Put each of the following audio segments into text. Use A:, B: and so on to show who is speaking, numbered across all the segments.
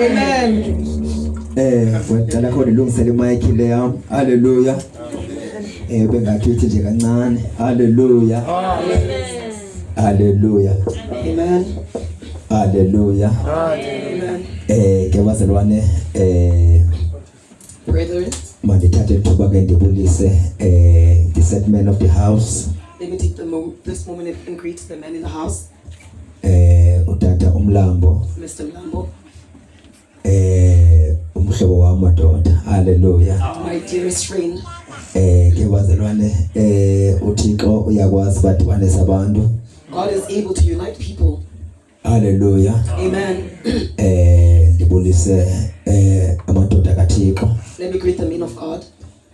A: Amen.
B: Wena khona ilungisele mic leyo. Hallelujah. Bengathi nje kancane. Hallelujah. Hallelujah.
A: Amen.
B: Hallelujah.
A: Amen.
B: Ke bazalwane
A: Brethren,
B: mandithathe ithuba ke ndibulise the set man of the house.
A: let me take this moment and greet the man in the house,
B: Utata Umlambo.
A: Mr. Mlambo,
B: Umhlobo wami madoda. Hallelujah.
A: my dearest friend.
B: Ke bazalwane uThixo uyakwazi badwanisa abantu.
A: God is able to unite people.
B: Hallelujah.
A: Amen.
B: Ndibulise amadoda kaThixo.
A: Let me greet the men of God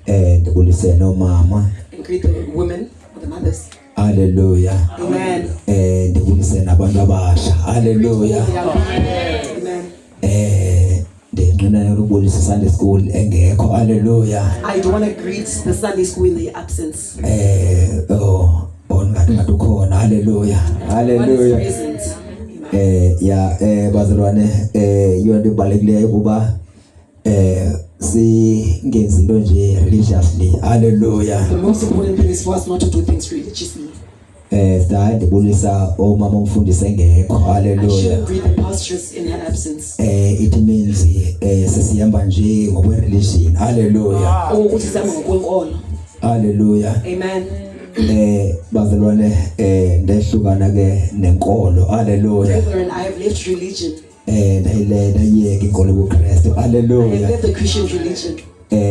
B: Ndibulise nomama.
A: and greet the women or the mothers.
B: Hallelujah.
A: Amen.
B: Ndibulise nabantu abasha. Hallelujah.
A: Amen.
B: Ndinqina ukubulisa Sunday school engekho. Hallelujah.
A: I do want to greet the Sunday school in their absence.
B: Ngathi ukhona. Hallelujah.
A: One is
B: Hallelujah.
A: present.
B: Bazalwane yonto ebalulekileyo kuba singenzi into nje religiously. Hallelujah.
A: The most important thing is for us not to do things religiously.
B: Ndibulisa omama umfundisi engekho.
A: I
B: Hallelujah.
A: shouldn't greet the pastors in her absence.
B: It means sesihamba nje ngokwe religion. Hallelujah.
A: Oh, ukuthi zama ngokwenkolo.
B: Hallelujah.
A: Amen.
B: Bazalwane ndehlukana ke nenkolo. Hallelujah.
A: Brethren, I have left religion.
B: Ndayiyeka inkolo kuKristu.
A: I have
B: Hallelujah.
A: left the Christian religion.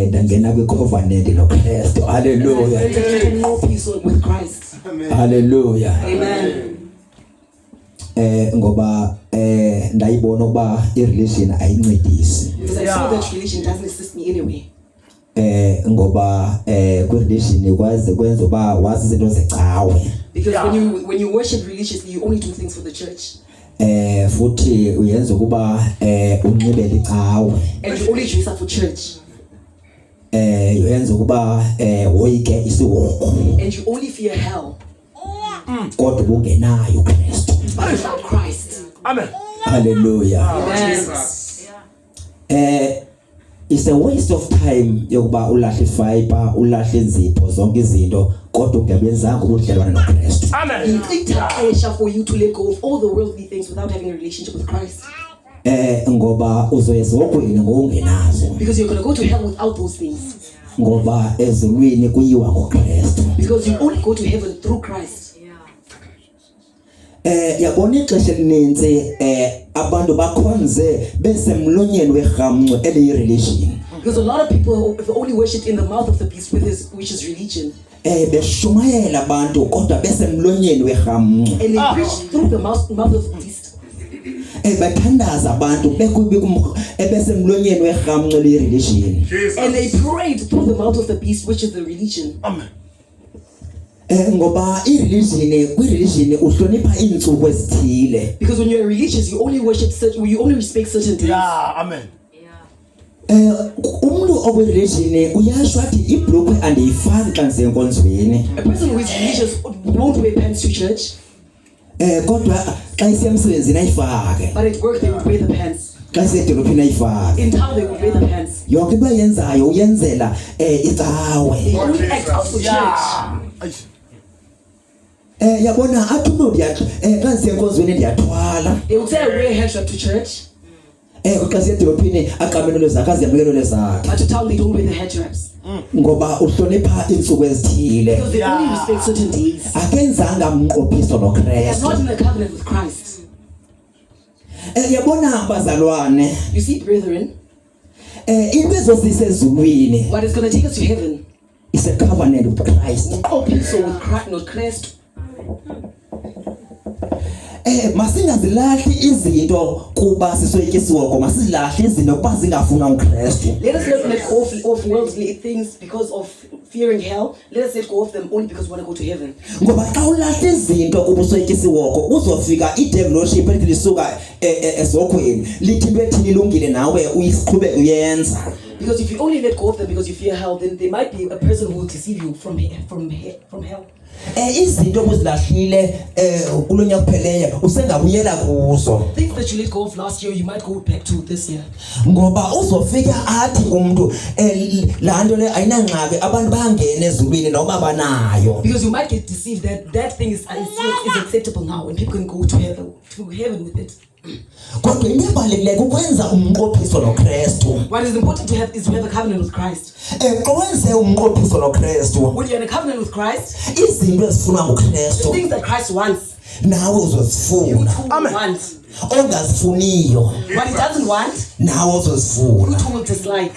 B: Ndangena kwicovenant noKristu. Hallelujah.
A: I have no peace with Christ.
B: Hallelujah.
A: Amen.
B: Ngoba ndayibona ukuba ireligion ayincedisi.
A: Because I saw that religion doesn't assist me anyway.
B: Ngoba kwireligion kwenza uba wazi izinto zecawe.
A: Because when you worship religiously, you only do things for the church.
B: Futhi uyenza ukuba unxibele icawe.
A: And you only dress up for church.
B: Uyenza ukuba woyike isiwoko.
A: And you only fear hell.
B: Kodwa bungenayo uKristu.
A: But without Christ.
C: Amen.
B: Hallelujah.
A: Amen.
B: It's a waste of time yokuba ulahle fiber, ulahle inzipho zonke izinto kodwa ungebenzanga ubudlelwane noKristu.
C: Amen.
A: It's a for you to let go of all the worldly things without having a relationship with Christ.
B: Ngoba uzoyezogwini ngokungenazo.
A: Because you're going to go to hell without those things.
B: Ngoba ezulwini kuyiwa ngoKristu.
A: Because you only go to heaven through Christ.
B: Yabona ixesha elinintsi abantu bakhonze besemlonyeni werhamncwe eliyireligion.
A: Because a lot of people have only worshipped in the mouth of the beast, which is religion.
B: Beshumayela abantu kodwa besemlonyeni werhamncwe.
A: And they preach through the mouth of the beast.
B: Bathandaza abantu besemlonyeni werhamncwe eliyireligion.
A: And they prayed through the mouth of the beast, which is the religion.
C: Amen.
B: Ngoba kwireligion uhlonipha iintsuku ezithile.
A: Because when you're religious, you only you only respect certain days.
C: Yeah, amen.
B: Umuntu okwireligion uyasho athi ibhlokwe andiyifaki xa ndisenkonzweni.
A: A person who is religious won't wear pants to church.
B: Kodwa xa isiya emsebenzini ayifake.
A: But at work they would wear the pants.
B: Xa isedolophini ayifake.
A: In town they would wear the pants.
B: Yonke into ayenzayo uyenzela icawe.
A: They only act out for church.
B: Yabona athi umuntu xa ndisenkonzweni ndiyathwala.
A: They would say I wear a head wrap to church.
B: Xa siya edolophini aqamenelo zakhe aziyamkelelo zakhe.
A: But to town they don't wear the head wraps.
B: Ngoba uhlonipha iintsuku ezithile.
A: Because they only respect certain days.
B: Akenzanga umnqophiso
A: They are
B: noKristu.
A: not in a covenant with Christ.
B: Yabona bazalwane,
A: You see, brethren,
B: into ezosisa ezulwini
A: what is going to take us to heaven?
B: is a covenant with Christ.
A: Open so with Christ, not Christ.
B: Masingazilahli izinto kuba sisoyikisiwoko, masilahle izinto kuba zingafuna uKristu.
A: Let us not let go of worldly things because of fearing hell. Let us let go of them only because we want to go to heaven.
B: Ngoba xa ulahle izinto kuba usoyikisiwoko uzofika idevilship elithi lisuka ezokhweni lithi into ethini ilungile nawe uyiqhube uyenza.
A: Because if you only let go of them because you fear hell, then there might be a person who will deceive you from hell.
B: Izinto obuzilahlile kulonyaka kupheleyo usengabuyela kuzo.
A: Things that you let go of last year, you might go back to this year.
B: Ngoba uzofika athi umuntu la nto le ayinangxaki abantu bangena ezulwini noma banayo.
A: Because you might get deceived that thing is acceptable now and people can go to heaven with it.
B: Kodwa into ebalulekile ukwenza umnqophiso noKristu.
A: What is important to have is to have a covenant with Christ.
B: Kwenze umnqophiso noKristu.
A: When you're in a covenant with Christ,
B: izinto ezifunwa
A: the
B: nguKristu
A: things that Christ wants,
B: nawe
A: you
B: uzozifuna.
A: too want.
B: Ongazifuniyo
A: What he doesn't want,
B: nawe
A: you
B: uzozifuna.
A: too will dislike.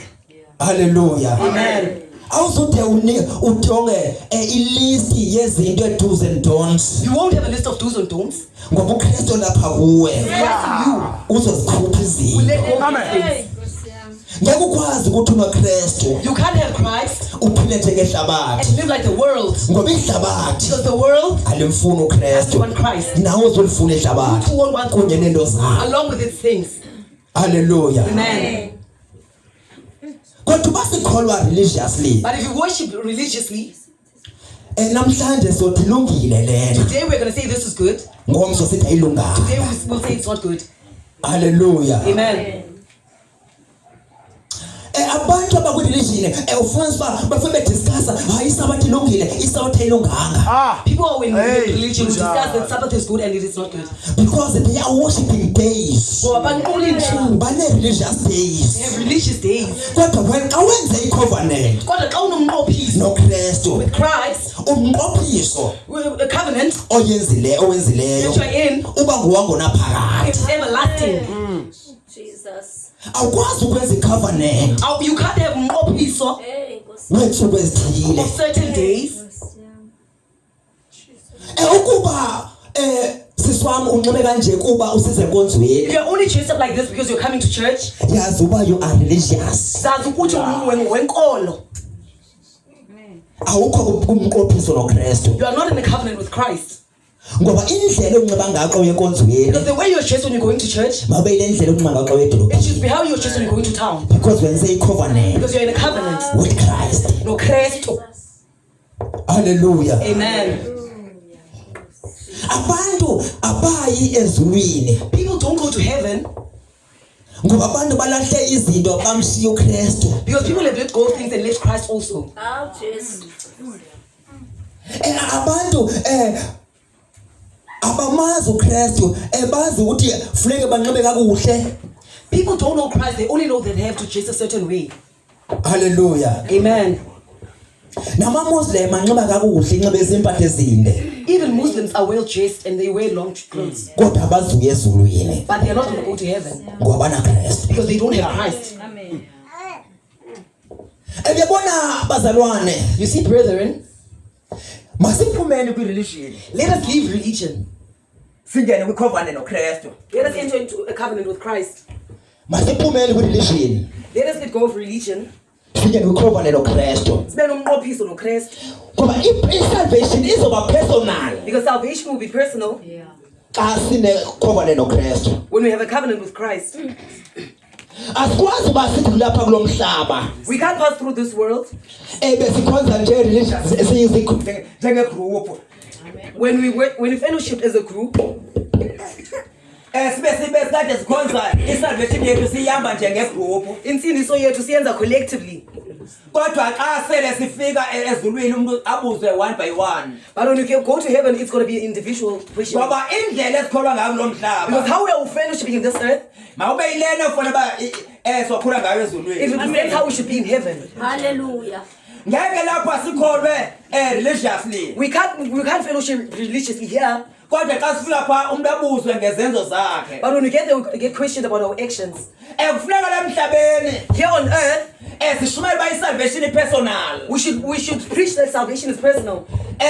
B: Hallelujah.
A: Amen.
B: Awuzode ujonge ilist yezinto do's and don'ts.
A: You won't have a list of do's and don'ts.
B: Ngoba uKristu lapha kuwe
A: You
B: uzozikhupha
A: will
B: izinto.
A: let go of these things.
B: Ngeke ukwazi ukuthi unoKristu
A: You can't have Christ
B: uphile njengehlabathi.
A: and live like the world.
B: Ngoba ihlabathi
A: Because the world
B: alimfuni
A: doesn't
B: uKristu.
A: want Christ.
B: Nawe uzolifuna
A: You
B: ihlabathi
A: too won't want
B: kunye nento zakho.
A: along with its things.
B: Hallelujah.
A: Amen.
B: Kodwa basikholwa religiously.
A: But if you worship religiously,
B: Namhlanje sothi ilungile lena.
A: today we're going to say this is good.
B: Ngomso sithi ayilunganga.
A: Today we'll say it's not good.
B: Hallelujah.
A: Amen.
B: Abantu abakwi-religion ufumanisa uba bafike bediscussa hayi isabathi ilungile isabathi ayilunganga.
A: People who are in religion will discuss that Sabbath is good and it is not good.
B: Because they are worshiping days.
A: So bane-religious
B: Bane-religious days.
A: days.
B: Kodwa xa wenze i-covenant
A: Kodwa xa unomnqophiso
B: noKristu,
A: with Christ,
B: umnqophiso
A: with a covenant
B: owenzileyo
A: that you're in,
B: uba nguwangonaphakade.
A: it's everlasting.
C: Jesus.
B: Awukwazi ukwenza i-covenant
A: You can't have umnqophiso
C: Hey, Nkosi.
B: weentsuku ezithile.
A: of certain days.
B: Ukuba siswami unxibe kanje kuba usize
A: If
B: enkonzweni,
A: you're only dressed up like this because you're coming to church,
B: yazi uba you are religious.
A: zazi ukuthi wenkolo.
B: Awukho kumnqophiso noKristu.
A: You are not in a covenant with Christ.
B: Ngoba indlela onxiba ngako yenkonzweni
A: Because the way you're dressed when you're going to church,
B: mabe ile ndlela onxiba ngako
A: it should
B: edolophini.
A: be how you're dressed when you're going to town.
B: Because wenze i-covenant
A: Because you're in a covenant.
B: with Christ.
A: No Kristo.
B: Hallelujah.
A: Amen.
B: Abantu abayi ezulwini
A: People don't go to heaven
B: ngoba abantu balahle izinto bamshiya uKristu.
A: because people have let go of things and left Christ also.
C: Oh, Jesus.
B: Abantu abamazi uKristu bazi ukuthi funeke banxibe kakuhle.
A: People don't know Christ, they only know that they have to dress a certain way.
B: Hallelujah.
A: Amen.
B: Nama-Muslim anxiba kakuhle inxibe izimpahla ezinde
A: Even Muslims are well dressed and they wear long clothes,
B: kodwa abazuya ezulwini
A: but they are not going to go to heaven
B: ngoba banaKristu.
A: because they don't have Christ.
C: Amen.
B: Uyabona bazalwane,
A: You see, brethren,
B: masiphumeni kwi-religion
A: let us leave religion.
B: singene kwi-covenant noKristu.
A: Let us enter into a covenant with Christ.
B: Masiphumeni kwi-religion
A: Let us let go of religion.
B: singene kwi-covenant noKristu.
A: Sibe nomnqophiso noKristu.
B: Ngoba i-salvation izoba personal
A: Because salvation will be personal
B: xa sine-covenant noKristu.
A: when we have a covenant with Christ.
B: Asikwazi uba sithi lapha kulo mhlaba
A: We can't pass through this world.
B: besikhonza nje religious njengegroup
A: When we fellowship as a group,
B: sibe sikade sikhonza i-salvation yethu siyihamba njengegroup.
A: insindiso yethu siyenza collectively.
B: Kodwa xa sele sifika ezulwini umuntu abuze one by one.
A: But when we go to heaven, it's going to be an individual question.
B: Ngoba indlela esikholwa ngayo kulo
A: Because
B: mhlaba
A: how we are fellowshipping in this earth,
B: mawube yilena ufuna ba sokhula ngayo
A: it
B: ezulwini.
A: represents how we should be in heaven.
C: Hallelujah.
B: Ngeke lapha sikholwe religiously.
A: We can't fellowship religiously here.
B: Kodwa xa sifika pha umuntu abuzwe ngezenzo zakhe.
A: But when we get there, we get questioned about our actions.
B: Kufuneka la emhlabeni
A: Here on earth,
B: sishumayela uba i-salvation personal.
A: we should preach that salvation is personal.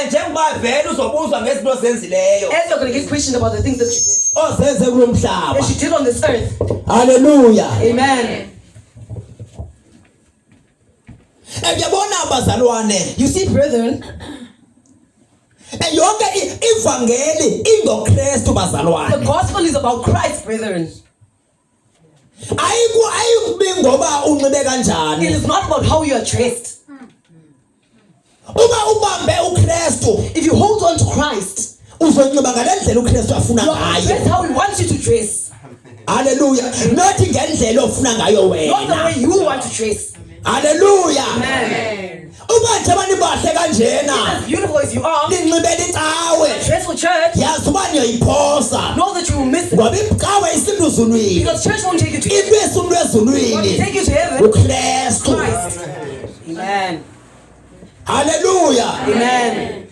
B: Njengoba vele uzobuzwa ngezinto ozenzileyo
A: As you're going to get questioned about the things that you did,
B: ozenze kulo mhlaba.
A: that you did on this earth.
B: Hallelujah.
A: Amen.
B: Uyabona bazalwane,
A: You see, brethren,
B: yonke ivangeli ingoKristu
A: the
B: bazalwane.
A: gospel is about Christ, brethren.
B: Ayikubi ngoba unxibe kanjani.
A: It is not about how you are dressed.
B: Uma ubambe uKristu,
A: If you hold on to Christ,
B: uzonxiba ngalendlela uKristu afuna
A: you are dressed
B: ngayo.
A: how He wants you to dress,
B: Hallelujah. Not ngendlela ofuna ngayo
A: not the
B: wena.
A: way you want to dress.
B: Hallelujah.
A: Amen.
B: Uma nje abantu bahle kanjena,
A: As beautiful as you are,
B: ninxibele icawe.
A: dress for church.
B: Yazi uba niyayiphosa.
A: Know that you will miss it,
B: Ngoba icawe isinto ezulwini.
A: because church won't take you to heaven.
B: Into esinto
A: What will
B: ezulwini.
A: take you to heaven?
B: uKristu.
A: Christ. Amen.
B: Hallelujah.
A: Amen.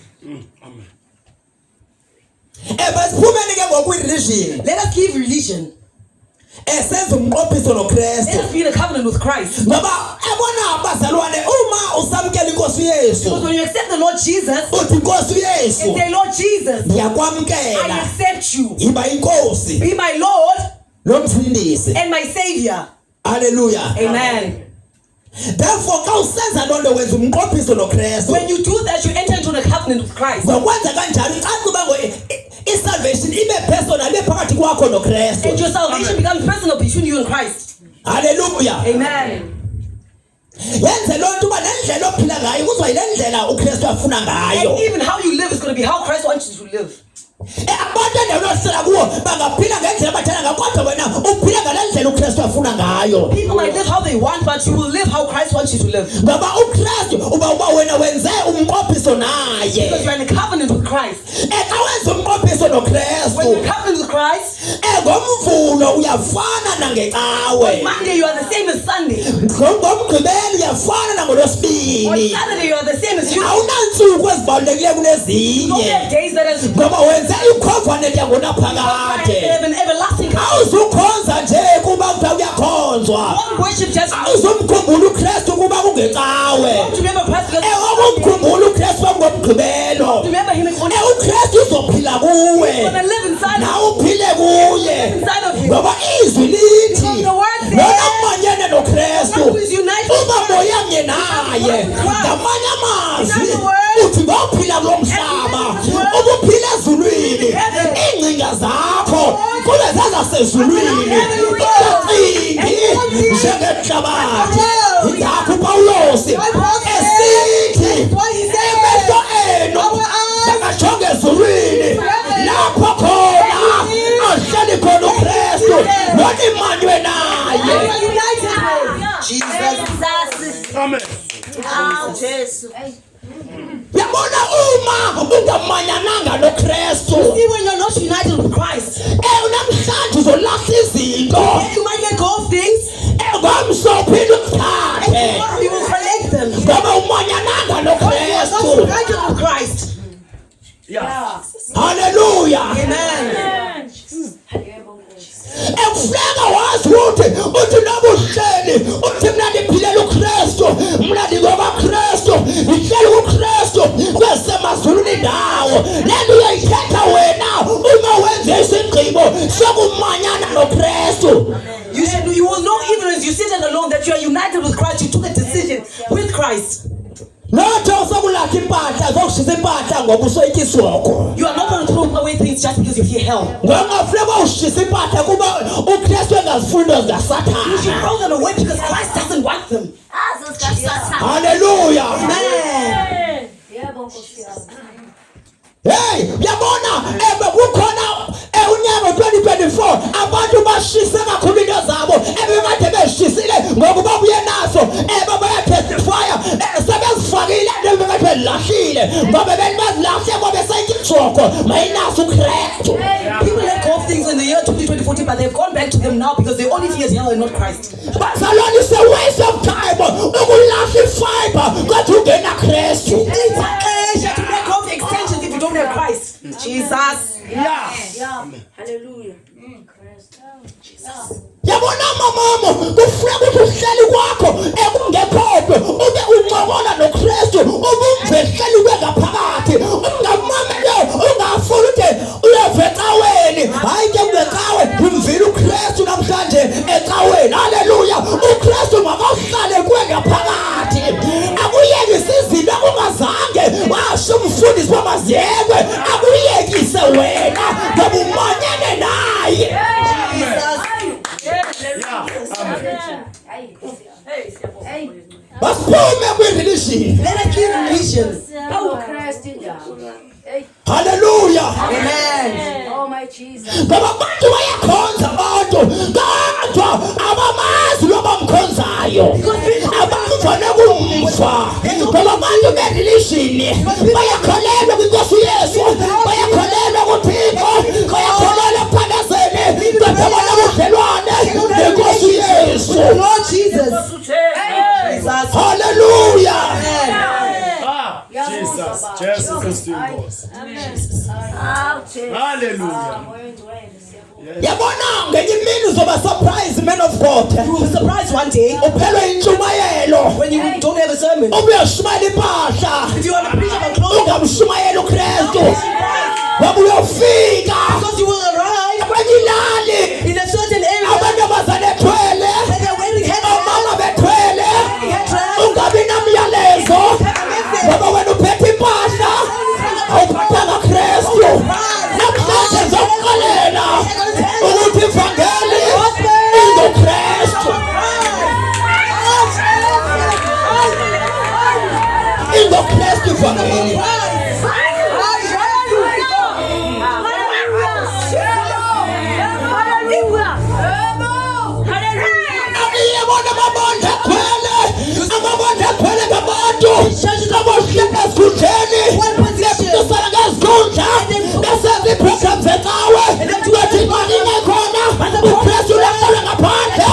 B: Basiphumeni ke ngokwi-religion.
A: Let us give religion.
B: Senze umnqophiso
A: Let
B: noKristu.
A: us be in a covenant with Christ.
B: Ngoba ebona abazalwane uma usamkela inkosi
A: Because
B: uYesu,
A: when you accept the Lord Jesus
B: uthi inkosi
A: and
B: uYesu,
A: say, Lord Jesus, I
B: ngiyakwamkela.
A: accept you.
B: Iba inkosi
A: Be my Lord
B: nomfundisi.
A: and my Savior.
B: Hallelujah.
A: Amen.
B: Therefore xa usenza loo nto wenza umnqophiso noKristu.
A: When you do that, you enter into a covenant with Christ.
B: Ngokwenza kanjalo icacuba i-salvation ibe personal, ibe phakathi kwakho
A: And
B: noKristu.
A: your salvation becomes personal between you and Christ.
B: Hallelujah.
A: Amen.
B: Yenze loo nto uba nendlela ophila ngayo kuzwa yile ndlela uKristu afuna ngayo.
A: And even how you live is going to be how Christ wants you to live.
B: Abantu endaweni ohlala kuwo bangaphila ngendlela abathanda ngayo kodwa wena uphila ngale ndlela uKristu afuna ngayo.
A: People might live how they want, but you will live how Christ wants you to live.
B: Ngoba uKristu uba wena wenze umnqophiso naye.
A: Because you are in a covenant with Christ.
B: Xa wenza umnqophiso
A: When you're
B: noKristu,
A: in a covenant with Christ,
B: ngomvulo uyafana nangecawe.
A: Monday you are the same as Sunday.
B: ngomgqibelo uyafana
A: On
B: nangolwesibini.
A: Saturday you are the same as Tuesday.
B: Awunantsuku ezibalulekileyo
A: You don't have
B: kunezinye
A: days that are
B: ngoba wenze icovenant yangonaphakade.
A: have an everlasting covenant.
B: Awuzukhonza nje kuba kuthiwa uyakhonzwa.
A: Don't worship just
B: Awuzumkhumbula uKristu kuba kungecawe.
A: to remember Christ because
B: Awumkhumbula uKristu ngomgqibelo.
A: to remember Him on
B: uKristu uzophila kuwe.
A: gonna live inside of
B: Nawe uphile kuye.
A: inside of Him.
B: Ngoba izwi lithi
A: The word says,
B: lona manyene noKristu
A: "Who is united
B: uba moyanye naye. Ngamanye amazwi uthi ngophila kulo mhlaba ubuphila ezulwini. Iingcinga zakho kube zezasezulwini. Ingacingi njengehlabathi. Yingakho uPawulos esithi amehlo enu bangajonga ezulwini lapho khona ahleli khona uKristu nonimanywe naye.
C: Jesus.
D: Amen.
C: Jesus.
B: Uyabona uma ungamanyananga noKristu,
A: See, when you're not united with Christ,
B: namhlanje uzolahla izinto.
A: you might let go of things,
B: Ngomso uphinde
A: and
B: uzithathe.
A: tomorrow you will collect them.
B: Ngoba umanyananga
A: But you are not
B: noKristu.
A: united with Christ.
B: Hallelujah.
A: Amen.
B: Ekufuneka wazi uthi noba uhleli uthi mina ndiphilela uKristu, mina ndingokwaKristu, ndihleli kuKristu kwesemazulwini indawo. Le nto uyayithetha wena uma wenze isigqibo sokumanyana noKristu.
A: You will know even as you sit alone that you are united with Christ. You took a decision with Christ.
B: Lotho sokulahla impahla zokushisa impahla ngoba usoyityiswoko.
A: You are not going to throw away things just because you fear hell.
B: Ngoba ushisa impahla kuba uKristu engazifuni into
A: You should
B: zikaSathane.
A: throw them away because Christ doesn't want them.
B: Hallelujah.
A: Amen.
B: Hey, uyabona kukhona unyaka 2024 abantu bashise kakhulu into zabo ebekade beshisile ngokuba buye naso bayatestifya sebezifakile ebekade belahlile ngoba bezilahle ngoba beseyityisoko mayinaso uKristu.
A: People let go of things in the year 2014, but they've gone back to them now because they only fear hell and not Christ.
B: Bazalwane, it's a waste of time ukulahla ifiber kodwa ungena Kristu.
A: It's a pleasure to let go of extensions if you don't have Christ. Jesus.
C: Hallelujah.
B: Yabona mamamo kufuneka ukuthi uhleli kwakho ekungekhodwe ube uncokola noKristu ubumve hleli ngaphakathi ungamamele ungafuni ukuthi uyeve ecaweni. Hayi ke ngecawe umvile uKristu namhlanje ecaweni. Haleluya. UKristu makahlale kuwe ngaphakathi. Akuyekise izinto okungazange washo umfundisi wamaziyekwe akuyekise wena ngoba umanyane naye. Basiphume kwi-religion.
A: Let us leave religion.
B: Hallelujah.
A: Amen.
C: Oh my Jesus.
B: Ngoba abantu bayakhonza abantu kodwa abamazi lo bamkhonzayo. Abafana kumfa. Ngoba abantu be-religion bayakholelwa kwinkosi uYesu, bayakholelwa kuThixo, bayakholelwa ekuphandazeni, kodwa banobudlelwane nenkosi uYesu.
A: Lord Jesus. Jesus.
B: Hallelujah.
D: Jesus is still boss. Hallelujah.
B: Yabona ngenye imini uzoba surprise, man of God.
A: You will be surprised one day
B: Uphelwe intshumayelo.
A: when you don't have a sermon.
B: Ubuyashumayela impahla.
A: If you want to preach about clothes,
B: Ungamshumayela uKristu. Wabuyofika
A: because you will arrive
B: kwenye ilali.
A: in a certain area
B: Abantomazane bethwele,
A: and they're wearing
B: omama
A: headdress.
B: bethwele. Ungabi namyalezo. Ngoba wena uphethe impahla. Awuphathanga Kristu. Namhlanje ngizokuxelela ukuthi ivangeli ingoKristu. IngoKristu ivangeli. Abiyabona amabandla akhwele. Amabandla akhwele ngabantu. Abahleka esikhundleni. Besala ngezikundla. Besenza ii-programs zecawe. Bethi imali ingekhona. uKristu uyahlala ngaphandle.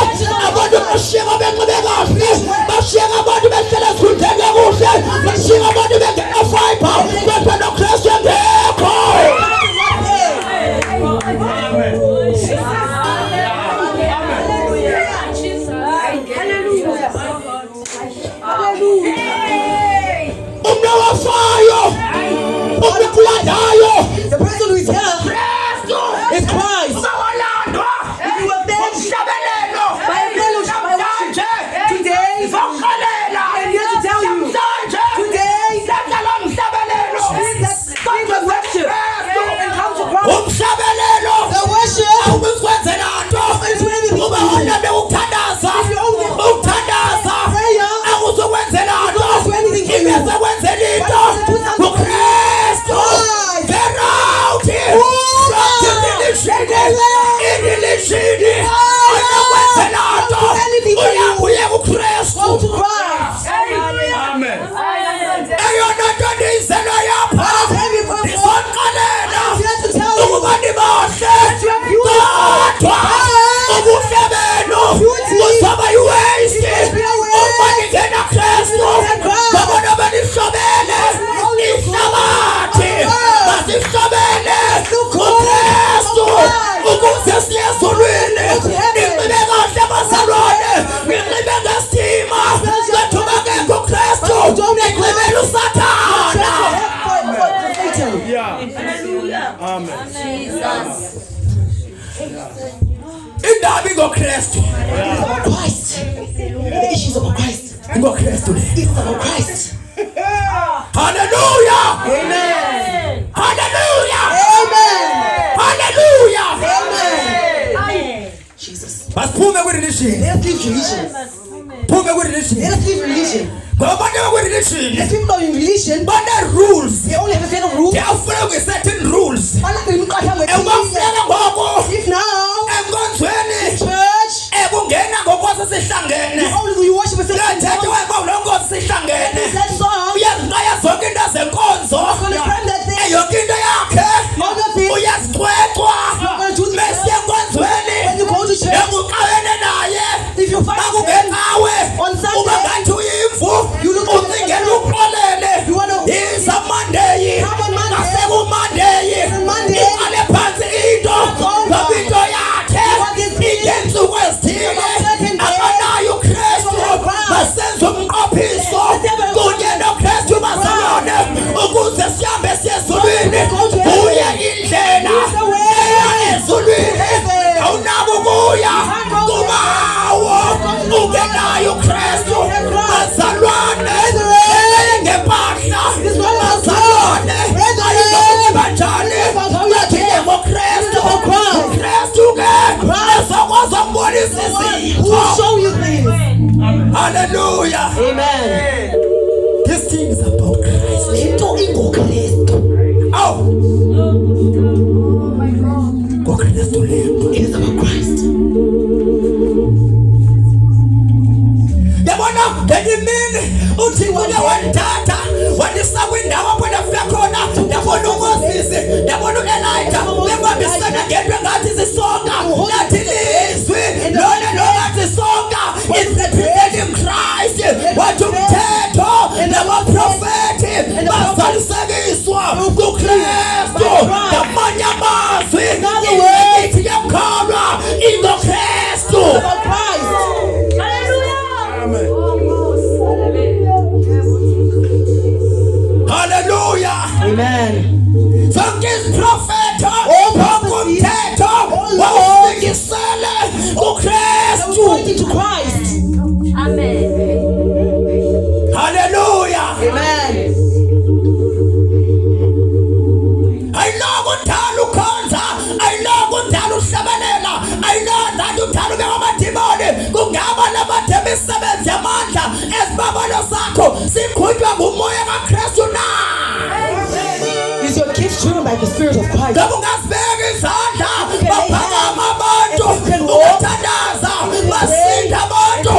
B: Abantu bashiyeka benxibe kahle. Bashiyeka abantu behlala esikhundleni kakuhle. Bashiyeka abantu bengena-fiber. Kodwa noKristu engekho. Umntu owafayo. Umntu okulandayo.
A: The person who is here
B: Kristu.
A: is Christ.
B: Uzawalandwa.
A: You were dead
B: Umhlabelelo.
A: by fellowship, by worship. Today,
B: Ngizokuxelela.
A: I'm here to tell you.
B: Namhlanje.
A: Today,
B: Lendlela umhlabelelo.
A: let's find the worship and come to Christ.
B: Umhlabelelo.
A: The worship
B: Awubikwenzela nto. Uba unande ukuthandaza. Ukuthandaza. Akuzokwenzela nto. Ingeze kwenzela into. uKristu. Verauti. Irelishini. Ayakwenzela nto. Uyabuye kuKristu.
A: to Christ.
D: Amen.
B: Eyona nto ndiyizela yapha. Ndizokuxelela
A: Here to tell you
B: ukuba nibahle. Kodwa ubuhle benu buzaba yi-waste uma ningena Kristu. Ngabona benihlobele ihlabathi. Masihlobele uKristu ukuze siye ezulwini. Ninxibe kahle bazalwane. Ninxibe ngesithima. Ngethuba kekho uKristu. Ninxibele uSathana.
D: Yeah. Amen.
B: Indaba ingoKristu.
A: Christ. The issue is about Christ.
B: IngoKristu le.
A: It's about Christ.
B: Hallelujah.
A: Amen.
B: Hallelujah.
A: Amen.
B: Hallelujah.
A: Amen. Jesus.
B: Basiphume kwi-religion.
A: Let us leave religion.
B: Phume kwi-religion.
A: Let us leave religion.
B: Ngoba abantu kwi-religion
A: The people in religion,
B: bane-rules.
A: they only have a set of rules.
B: Ndiyafuna kwi-certain rules.
A: If
B: Ekubafuneka ngoko
A: now,
B: enkonzweni
A: church,
B: ekungena ngokwazi sihlangene.
A: only do you worship a certain
B: Lethethe
A: song,
B: wena unonkosi sihlangene.
A: that song,
B: Uyazinqaya zonke into zenkonzo.
A: gonna pray that thing,
B: Yonke into yakhe
A: other thing,
B: uyazicwecwa.
A: gonna do the
B: Mesiya enkonzweni.
A: when you go to church,
B: Ekuqalene naye.
A: if you find him
B: Makungenawe.
A: on
B: Uba
A: Sunday,
B: ngathi uyimvu.
A: You look-
B: Ucingela uxolele.
A: you wanna
B: Yiza Monday.
A: Come on Monday.
B: NasekuMonday.
A: On Monday.
B: Iqale phansi into.
A: over.
B: Ngoba into yakhe
A: What is it?
B: ingensuku ezithile.
A: On certain days.
B: Akanayo uKristu.
A: Right.
B: Masenze umnqophiso kunye noKristu bazalwane ukuze sihambe siye ezulwini.
A: Go to heaven.
B: Uye indlela
A: He's the way.
B: eya ezulwini.
A: Heaven.
B: Awunabo ukuya
A: can't go there.
B: kubawo ungenayo uKristu.
A: Right.
B: Bazalwane
A: Brethren.
B: ngempahla.
A: This one is
B: Bazalwane
A: Brethren.
B: ayinokubanjani. Bathile ngoKristu.
A: Christ.
B: uKristu ke ezokwazi ukubonisa
A: who
B: izitho.
A: will show you things.
B: Hallelujah.
A: Amen.
B: This thing is about Christ.
A: Into ingoKristu.
B: Oh. ngoKristu lento.
A: It is about Christ.
B: Yabona ngenye imini uthi uye wandithatha wandisa kwindawo apho ndafika khona ndabona uMoses ndabona uElijah bebambisana ngento engathi zisonga nathi lizwi lona longathi songa is representing Christ wathi umthetho nabaprofethi bazalisekiswa kuKristu ngamanye amazwi ithi yakholwa ingoKristu.
A: Hallelujah. Amen.
B: Zonke iziprofetho okumthetho wawufikisele uKristu.
A: Pointing to Christ.
C: Amen.
B: Hallelujah.
A: Amen.
B: Ayilokudala ukhonza, ayilokudala uhlabelela, ayilokudala ubeka amadimoni kungaba nabathe imisebenzi yamandla esibabalo sakho siqhutywa ngumoya kaKristu na.
A: Is your gift driven by the Spirit of Christ?
B: Ngoba ungasibeka izandla baphakama abantu ukuthandaza basinda abantu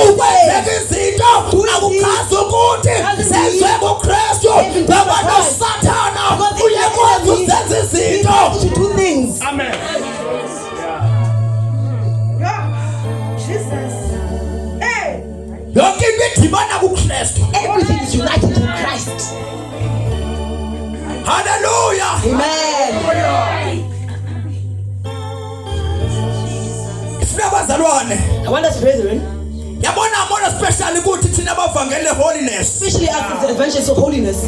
B: ukwenzeka izinto akuchazi ukuthi senziwe kuKristu ngoba noSathana uyakwazi uzenza izinto.
A: To do things.
D: Amen.
B: Yonke into idibana kuKristu.
A: Everything is united in Christ.
B: Hallelujah.
A: Amen.
B: Ifuna abazalwane
A: I want us, brethren,
B: yabona mona especially ukuthi thina bavangele holiness
A: especially as the adventures of holiness,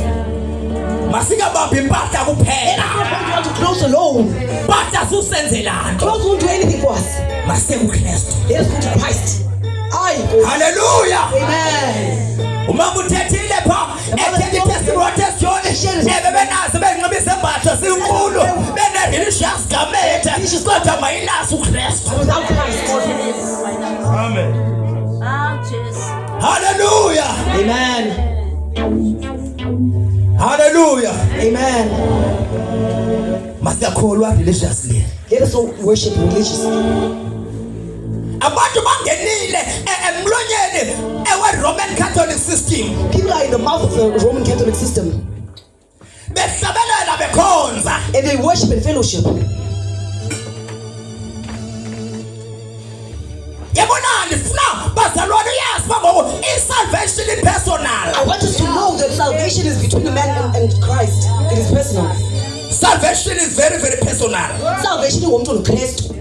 B: masingabambi impahla kuphela
A: we want to close alone.
B: impahla susenzelana
A: Close won't do anything for us.
B: masekuKristu.
A: Let us go to Christ.
B: Hallelujah.
A: Amen.
B: Umama uthethile pha ethethe testimony tesijoni bebenazi benqoba izembatho sinkulu bene-religious garment kodwa mayinaso uKristu.
A: Without Christ.
D: Amen.
B: Hallelujah.
A: Amen.
B: Hallelujah.
A: Amen.
B: Masiyakholwa religiously.
A: Let us all worship religiously.
B: Abantu bangenile emlonyeni ewe-Roman Catholic system
A: People are in the mouth of the Roman Catholic system
B: behlabelela bekhonza.
A: and they worship and fellowship.
B: Yabona ndifuna bazalwane uyazi uba ngoku i-salvation i-personal.
A: I want us to know that salvation is between the man and Christ. It is personal.
B: Salvation is very, very personal.
A: Salvation is womuntu noKristu.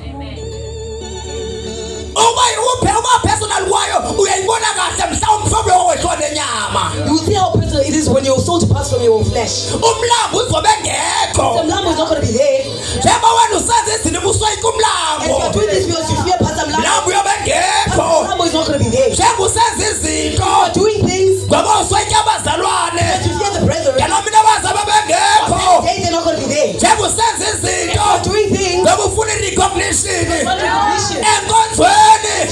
B: Uba personal wayo uyayibona kahle mhlawumbe mhlobo owehlwa nenyama.
A: You will see how personal it is when your soul departs from your flesh.
B: Umlambo uzobe ngekho.
A: The lamb is not going to be there.
B: Njengoba wena usenza izinto ubusoyika
A: And you
B: umlambo.
A: are doing this because you fear Pastor Mlambo.
B: Umlambo uyobe
A: The
B: ngekho.
A: lamb is not going to be there. You
B: Njengoba usenza izinto
A: are doing things
B: ngoba usoyika abazalwane.
A: because you fear the brethren.
B: Yena mina abazalwane bengekho.
A: They're not going to be there.
B: Njengoba usenza
A: You
B: izinto
A: are doing things
B: ngoba ufuna i-recognition.
A: for recognition.
B: Enkonzweni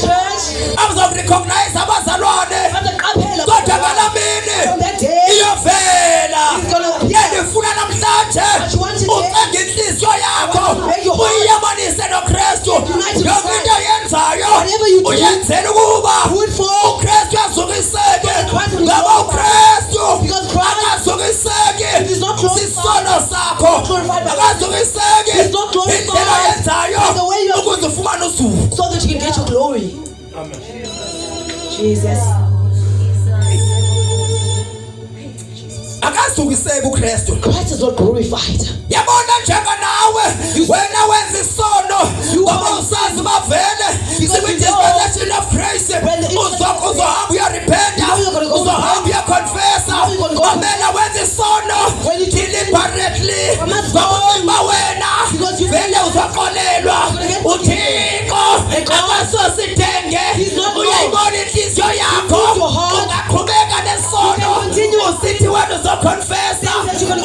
A: Church,
B: abazokurecognize abazalwane.
A: but the kapela
B: Kodwa ngalamini
A: from that day,
B: iyovela.
A: it's going to appear.
B: Ndifuna namhlanje
A: But you want to
B: ucenga inhliziyo yakho uyiyamanise noKristu. Yonke into oyenzayo
A: Whatever you do,
B: uyenzela ukuba
A: do it for
B: uKristu azukiseke
A: Christ will
B: ngoba
A: glorify.
B: uKristu
A: Because Christ
B: akazukiseki
A: It is not glorified.
B: sisono sakho
A: Not glorified by
B: akazukiseki
A: It is not glorified.
B: indlela oyenzayo
A: By the way you are-
B: ukuze ufumane usuku.
A: so that you can get your glory.
D: Amen.
A: Jesus.
B: Akazukiseki uKristu.
A: Christ is not glorified.
B: Yabona njenga nawe wena wenza isono ngoba usazi bavele dispensation of grace uzohamba uyarepenta uzohamba uyaconfessa kwamele wenza isono deliberately ngoba wena vele uzoxolelwa uThixo akasosithenge uyayibona inhliziyo yakho ungaqhubeka nesono usithi wena uzoconfessa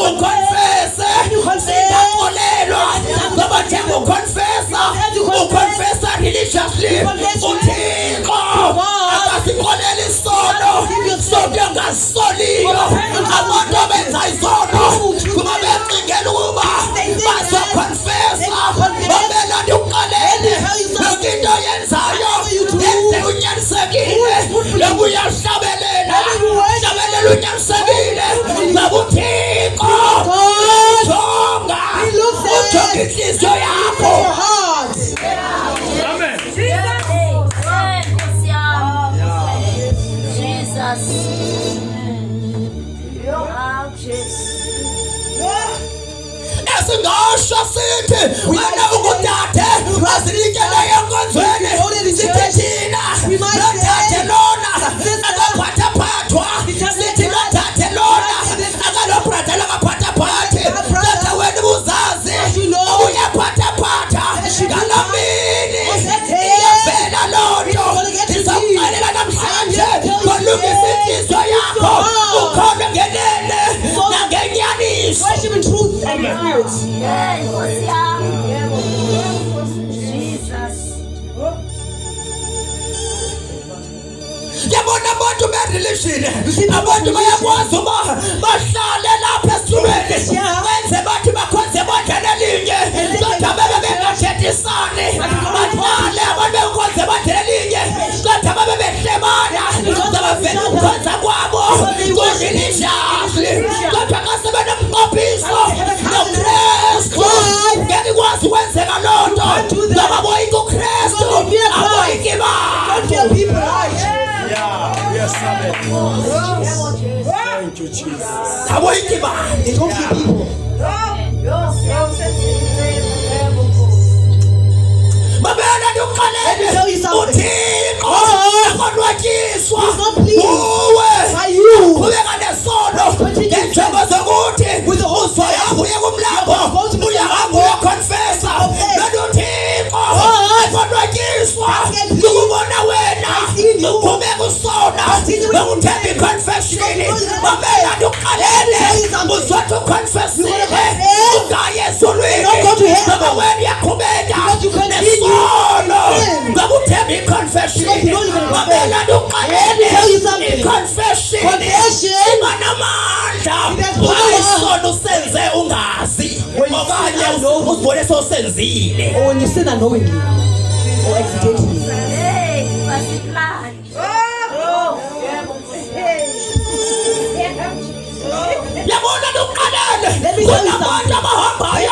B: uconfesse singaxolelwa ngoba njengoba uconfessa religiously uThixo akasiqolelwa abangasoliyo, abantu abenza izono, kuba becingela ukuba bazoconfessa, babela ndiuqalele yonke into yenzayo yenze unyanisekile, yokuyahlabelela hlabelela unyanisekile, ngabuthixo jonga ujonga inhliziyo yakho.
D: Amen.
B: Esingasho sithi wena ukudade asilikele enkonzweni, sithi thina nodade lona akaphathaphathwa, sithi nodade lona akalobradala akaphathaphathi, kodwa wena ubuzazi uyaphathaphatha. Ngalamini iyavela loo nto, ndizawuxelela namhlanje kolungisa inhliziyo yakho, ukholwe ngenene nangenyaniso.
A: Worship in truth and in spirit.
B: Yabona abantu berelishini, abantu bayakwazi uba bahlale lapha esitulweni wenze bathi bakhonze bodlela linye, kodwa bebe bengathethisani. Bahlale abantu bekhonze bodlela linye, kodwa bebe behlebana, zabavela ukukhonza kwabo ku-religiously, kodwa xa sebenomnqophiso noKristu ngeke ikwazi ukwenzeka loo nto, ngoba boyika uKristu aboyiki bantu.
D: Yeah. Yes, amen. Thank you, Jesus.
B: Aboyiki bantu.
A: They don't fear people.
B: Babela ndiuqalele uthixo akonwatyiswa uwe ubeka nesono ngenjongo zokuthi uzoyahamba uye kumlambo uyahamba uyokhonfesa, lona uthixo akonwatyiswa ukubona wena uqhube kusona bekuthemba iconfession. Babela ndiuqalele uzothi uconfesile ungaye ezulwini, ngoba wena uyaqhubeka nesono ngakuthemba iconfession. Babela ndiuqalele iconfession inganamandla, isono usenze ungazi okanye uzibone sowusenzile.
A: Or when you sin unknowingly or accidentally.
B: Yabona ndiuqalele kunabantu abahambayo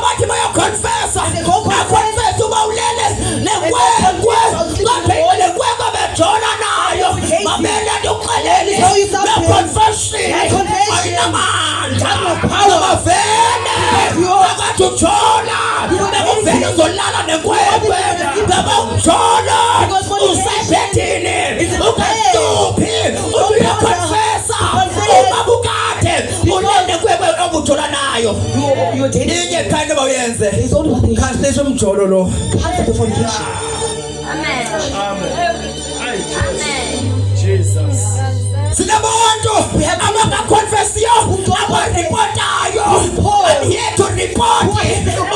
B: bathi bayokhonfesa, bakhonfesa uba ulele nenkwenkwe, kodwa nenkwenkwe bejona nayo. Babela ndiuqalele neconfession ayinamandla, abavele akathi ujola bekuvele uzolala nenkwenkwe, bebawujola usebhedini ukastuphi uyakhonfesa ubabukade ulele nkwenkwe obujola nayo.
A: You are dating.
B: Inye khani bawuyenze
A: There's only one thing.
B: khahlisa umjolo lo.
A: Cancel the fornication.
D: Amen. Jesus.
B: Sinabantu abakakonfesiyo abaripotayo. I'm here to report.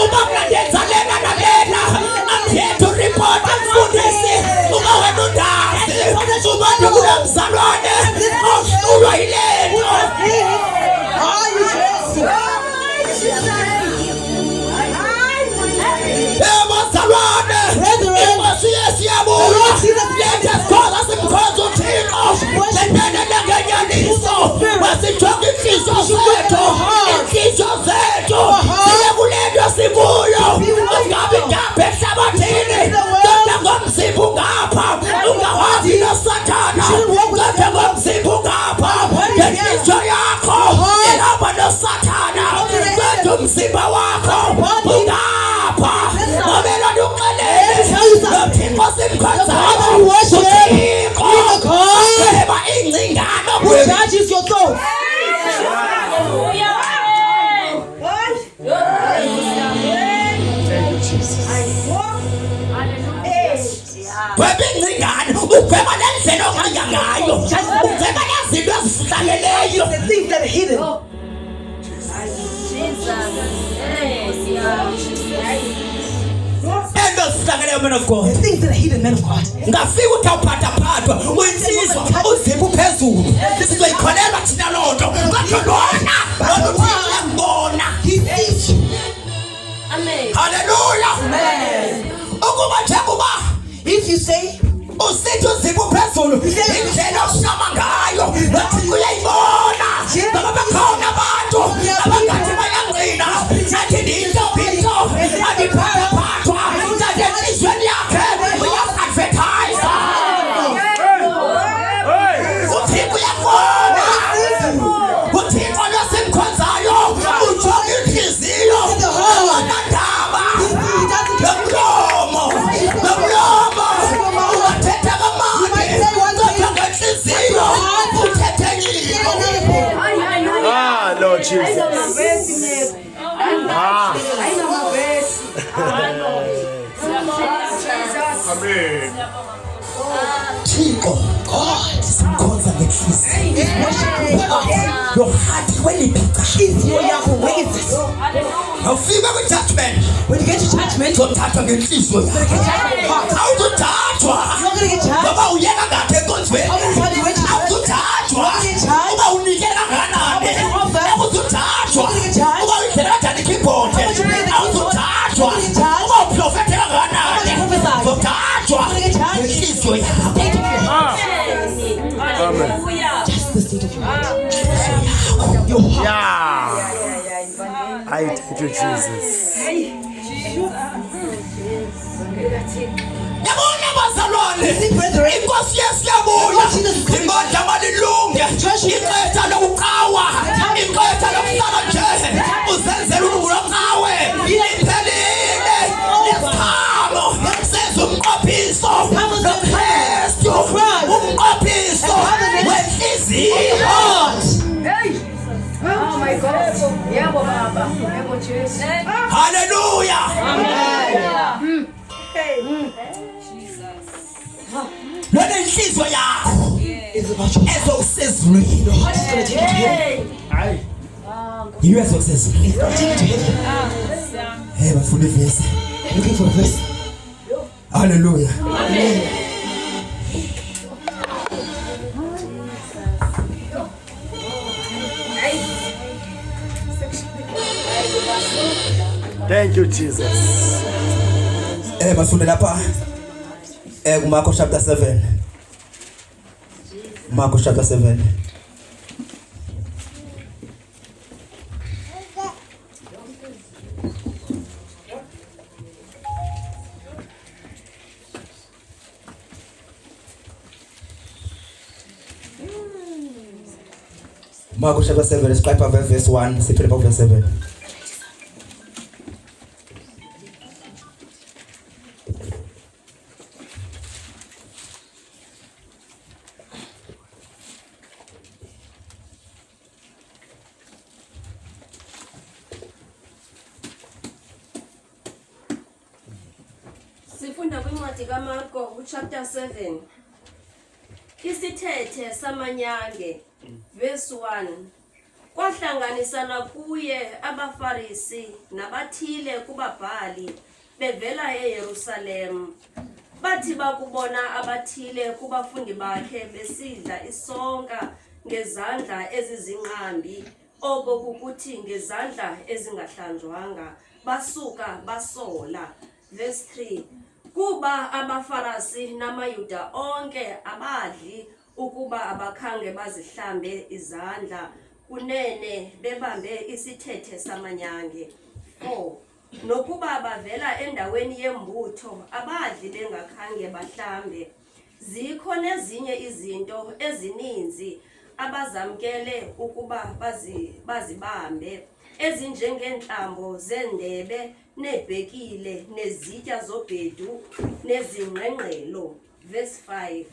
B: Uba mnandenza lena nalena, I'm here to report. Mfundisi uba wena undazi uba ndikula mzalwane ohlulwa yile nto. Bazalwane, inkosi Yesu yabuya. Let us call us imkhonzo uThixo ngenene nangenyaniso, wasijonga inhliziyo zethu, inhliziyo zethu sibe kule nto sikuyo. Ungabi ngapha ehlabathini, kodwa ngomzimba ungapha. Ungahambi noSathana, kodwa ngomzimba ungapha. Ngenhliziyo yakho ihamba noSathana, kodwa umzimba wakho ungapha. Babela ndiuqalele noThixo simkhonzayo, uThixo eba ingcingano
A: Who judges your thoughts?
D: Thank you, Jesus.
B: gweba ingcingano, ugweba nendlela okhanya ngayo, ugweba nezinto ezihlaleleyo.
A: The things that are hidden.
B: Ento zihlangeleyo, man of God.
A: The things that are hidden, man of God.
B: Ngafika uthi awuphathaphathwa uyinsizwa uzipha uphezulu. phezulu indlela oshama ngayo bathi uyayibona ngoba bakhona abantu abakade bayangqina nathi into adiphathwa nathi enhlizweni yakhe uya-advertise uThixo uyabona uThixo losimkhonzayo ujonga inhliziyo amanandaba nomlomo ungathetha kamandi kodwa ngenhliziyo uthethekile.
D: Lord Jesus. Amen.
B: Thixo God simkhonza ngenhliziyo. Your heart weliphica inhliziyo yakho wekizisa. Awufika kwi-judgment. When you get to judgment, uzothathwa ngenhliziyo yakho. Awuzothathwa ngoba uyeka ngakho enkonzweni. Awuzothathwa uba unike kangakanani. Awuzothathwa uba uyidlela kanjani ikeyboard. Awuzothathwa uba uprofethe kangakanani. Uzothathwa ngenhliziyo yakho.
D: Amen.
B: Just the state of your heart. Your heart.
D: Yeah. I thank you, Jesus.
B: Yabona bazalwane inkosi yesiyabuya ingoda malilunge iqetha lokuqhawa iqetha lokuhlala nje uzenzela ubuloqhawe iphelile lesikhamo senza umqophiso noKristu umqophiso wenhliziyo.
C: Oh my God. Yebo baba. Yebo Jesu.
B: Hallelujah.
C: Amen.
B: Lona inhliziyo yakho ezokusezulwini
D: Aye.
B: yiyo ezokusezulwini. Hey, bafuna ivesi. Looking for a verse. Hallelujah. Amen.
D: Thank you, Jesus.
B: Bafunde lapha kuMarko chapter 7. Marko chapter 7. Marko chapter 7, let's type up verse 1, siphele pa verse 7.
E: Sifunda kwincwadi kaMarko chapter 7. Isithethe samanyange verse 1. Kwahlanganisana kuye abaFarisi nabathile kubabhali bevela eYerusalem. Bathi bakubona abathile kubafundi bakhe besidla isonka ngezandla ezizinqambi, oko kukuthi ngezandla ezingahlanjwanga, basuka basola. Verse 3. Kuba abaFarisi namayuda onke abadli ukuba abakhange bazihlambe izandla, kunene bebambe isithethe samanyange. 4. Nokuba bavela endaweni yembutho abadli bengakhange bahlambe. Zikho nezinye izinto ezininzi abazamkele ukuba bazibambe, ezinjengeentlambo zendebe nebhekile nezitya zobhedu nezingqengqelo. Verse 5.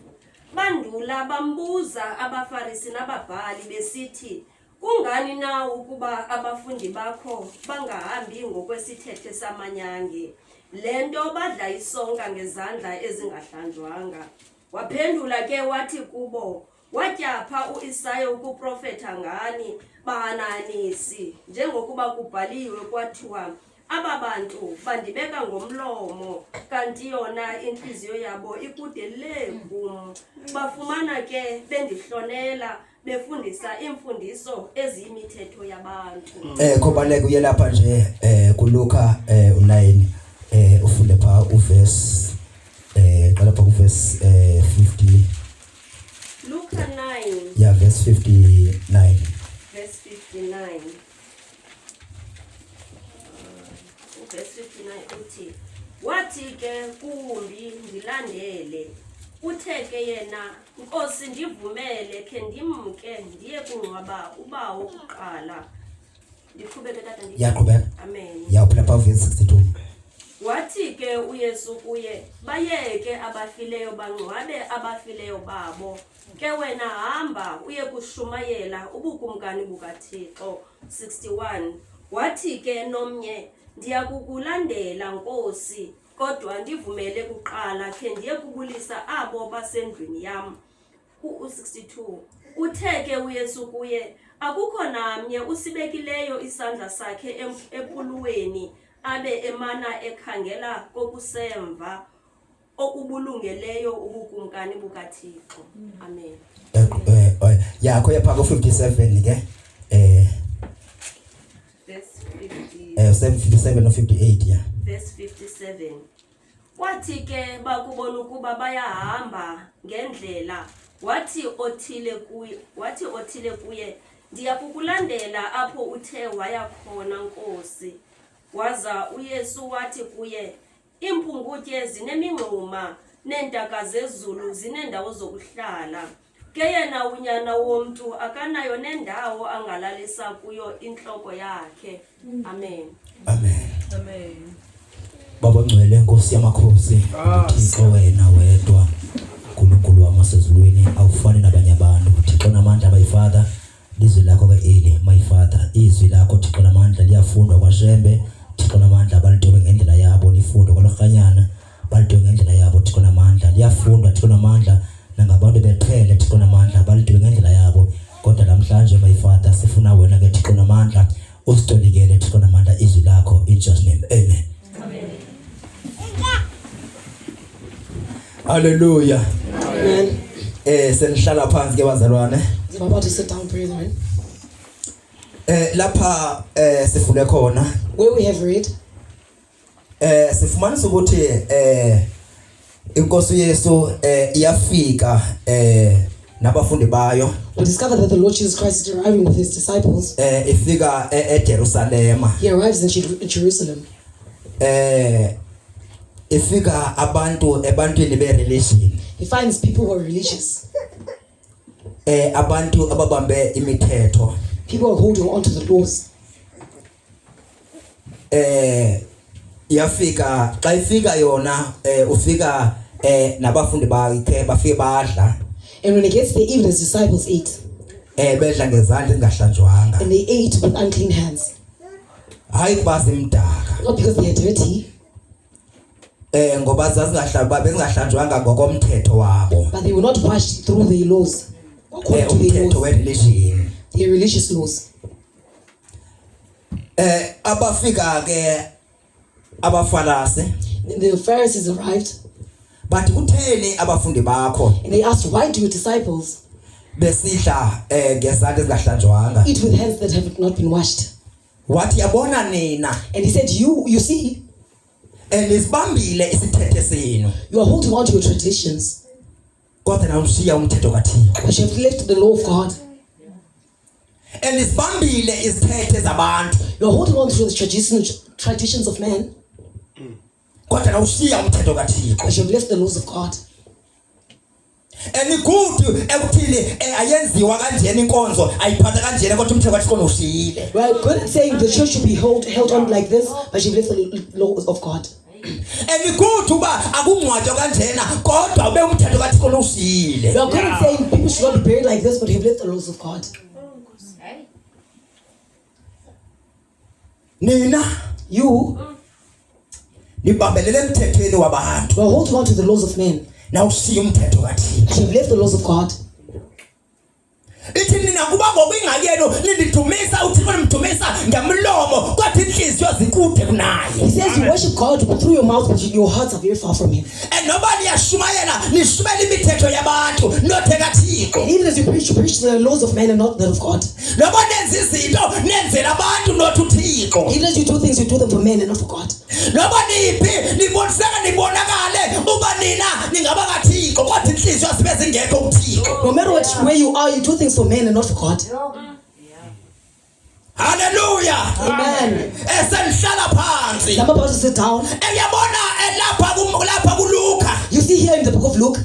E: Bandula bambuza abaFarisi nababhali besithi, kungani na ukuba abafundi bakho bangahambi ngokwesithethe samanyange? Lento badla isonka ngezandla ezingahlanjwanga. Waphendula ke wathi kubo, watyapha uIsaya ukuprofetha ngani bahananisi, njengokuba kubhaliwe kwathiwa, aba bantu bandibeka ngomlomo kanti yona inhliziyo yabo ikude le kum. Bafumana ke bendihlonela befundisa imfundiso eziyimithetho yabantu.
B: Khobaleka uye lapha nje kuLuka 9 ufunde pha uverse lapha kuverse Yeah, verse 59.
E: Verse 59. Verse 59 uthi wathi ke kumbi ndilandele uthe ke yena Nkosi ndivumele khe ndimke ndiye kungcwaba ubawo kuqala ndiqhubeke tata ndithi
B: Yaqhubeka.
E: amen
B: Yawuphela pha verse 62.
E: wathi ke uYesu kuye bayeke abafileyo bangcwabe abafileyo babo ke wena hamba uye kushumayela ubukumkani bukaThixo 61 wathi ke nomnye ndiyakukulandela Nkosi kodwa ndivumele kuqala khe ndiye kubulisa abo basendlwini yam u62 uthe ke uYesu kuye akukho namnye usibekileyo isandla sakhe empuluweni abe emana ekhangela kokusemva okubulungeleyo ubukumkani bukaThixo amen
B: yakho yapha ku 57 ke
E: verse
B: 57 no 58 yeah.
E: Verse 57 wathi ke bakubona ukuba bayahamba ngendlela wathi othile kuye ndiyakukulandela apho uthe waya khona Nkosi waza uYesu wathi kuye impungutye zinemingxuma neentaka zezulu zinendawo zokuhlala ke yena unyana womntu akanayo nendawo angalalisa kuyo inhloko yakhe amen
B: Amen. Baba ngcwele Nkosi yamakhosi uThixo wena wedwa uNkulunkulu wamasezulwini awufani nabanye abantu Thixo namandla my Father izwi lakho ke eli my Father izwi lakho Thixo namandla liyafundwa kwaShembe Thixo namandla balitobe ngendlela yabo lifundwa kwaLokhanyana balitobe ngendlela yabo Thixo namandla liyafundwa Thixo namandla nangabantu bephele Thixo namandla balitobe ngendlela yabo kodwa namhlanje my Father sifuna wena ke Thixo namandla usitolikele Thixo namandla izwi lakho in Jesus name amen. Hallelujah.
A: Amen.
B: Senihlala phansi ke bazalwane.
A: I'm about to sit down, brethren.
B: Lapha sifune khona.
A: Where we have read,
B: Sifumanisa ukuthi inkosi uYesu iyafika nabafundi bayo.
A: we discover that the Lord Jesus Christ is arriving with his disciples.
B: Ifika eJerusalem.
A: He arrives in Jerusalem.
B: Ifika ebantwini be-religion.
A: He finds people who are religious.
B: Abantu ababambe imithetho.
A: People are holding on to the laws.
B: Yafika xa ifika yona ufika nabafundi bakhe bafike badla.
A: And when it gets there, even his disciples ate.
B: Bedla ngezandla ezingahlanjwanga.
A: And they ate with unclean hands.
B: Hayi kuba zimdaka.
A: Not because they are dirty,
B: Ngoba bezingahlanjwanga ngokomthetho wabo.
A: but they were not washed through their laws. According to their
B: Umthetho
A: laws,
B: we-religion.
A: their religious laws.
B: Abafika ke abaFarisi
A: And the Pharisees arrived
B: bathi kutheni abafundi bakho
A: and they asked, why do your disciples
B: besidla ngezandla ezingahlanjwanga?
A: eat with hands that have not been washed?
B: Wathi yabona nina
A: And he said, you see,
B: nisibambile isithethe senu
A: you are holding on to your traditions,
B: kodwa nawushiya umthetho kaThixo.
A: but you have left the law of God.
B: Nisibambile izithethe zabantu
A: You are holding on to the traditions of men,
B: kodwa nawushiya umthetho kaThixo.
A: but you have left the laws of God.
B: Good ekuthini ayenziwa kanjena inkonzo ayiphatha kanjena kodwa umthetho kaThixo noshiyile.
A: We are good at saying the church should be held on like this, but you've left the laws of God.
B: Good uba akungcwatshwa kanjena kodwa ube umthetho kaThixo noshiyile.
A: We are good at saying people should not be buried like this, but you've left the laws of God.
B: Nina
A: You
B: nibambelele emthethweni wabantu
A: are holding on to the laws of men,
B: nawushiya umthetho kaThixo.
A: but you've left the laws of God.
B: Ithi nina kuba ngokuyingxaki yenu nindidumisa uThixo nimdumisa ngemlomo kodwa inhliziyo zikude kunaye.
A: He says you worship God through your mouth, but your hearts are very far from Him.
B: Noba niyashumayela nishumela imithetho yabantu nothe kaThixo.
A: And even as you preach the laws of men and not that of God.
B: Noba nenza izinto nenzela abantu nothi uThixo.
A: Even as you do things, you do them for men and not for God.
B: Noba niphi nibonakale uba nina ningaba kaThixo kodwa inhliziyo zibe zingekho kuThixo.
A: No matter where you are, you do things for men and not for God.
B: Hallelujah.
A: Amen.
B: Esenihlala phansi.
A: I'm about to sit down.
B: Eyabona lapha kuLuka.
A: You see here in the book of Luke.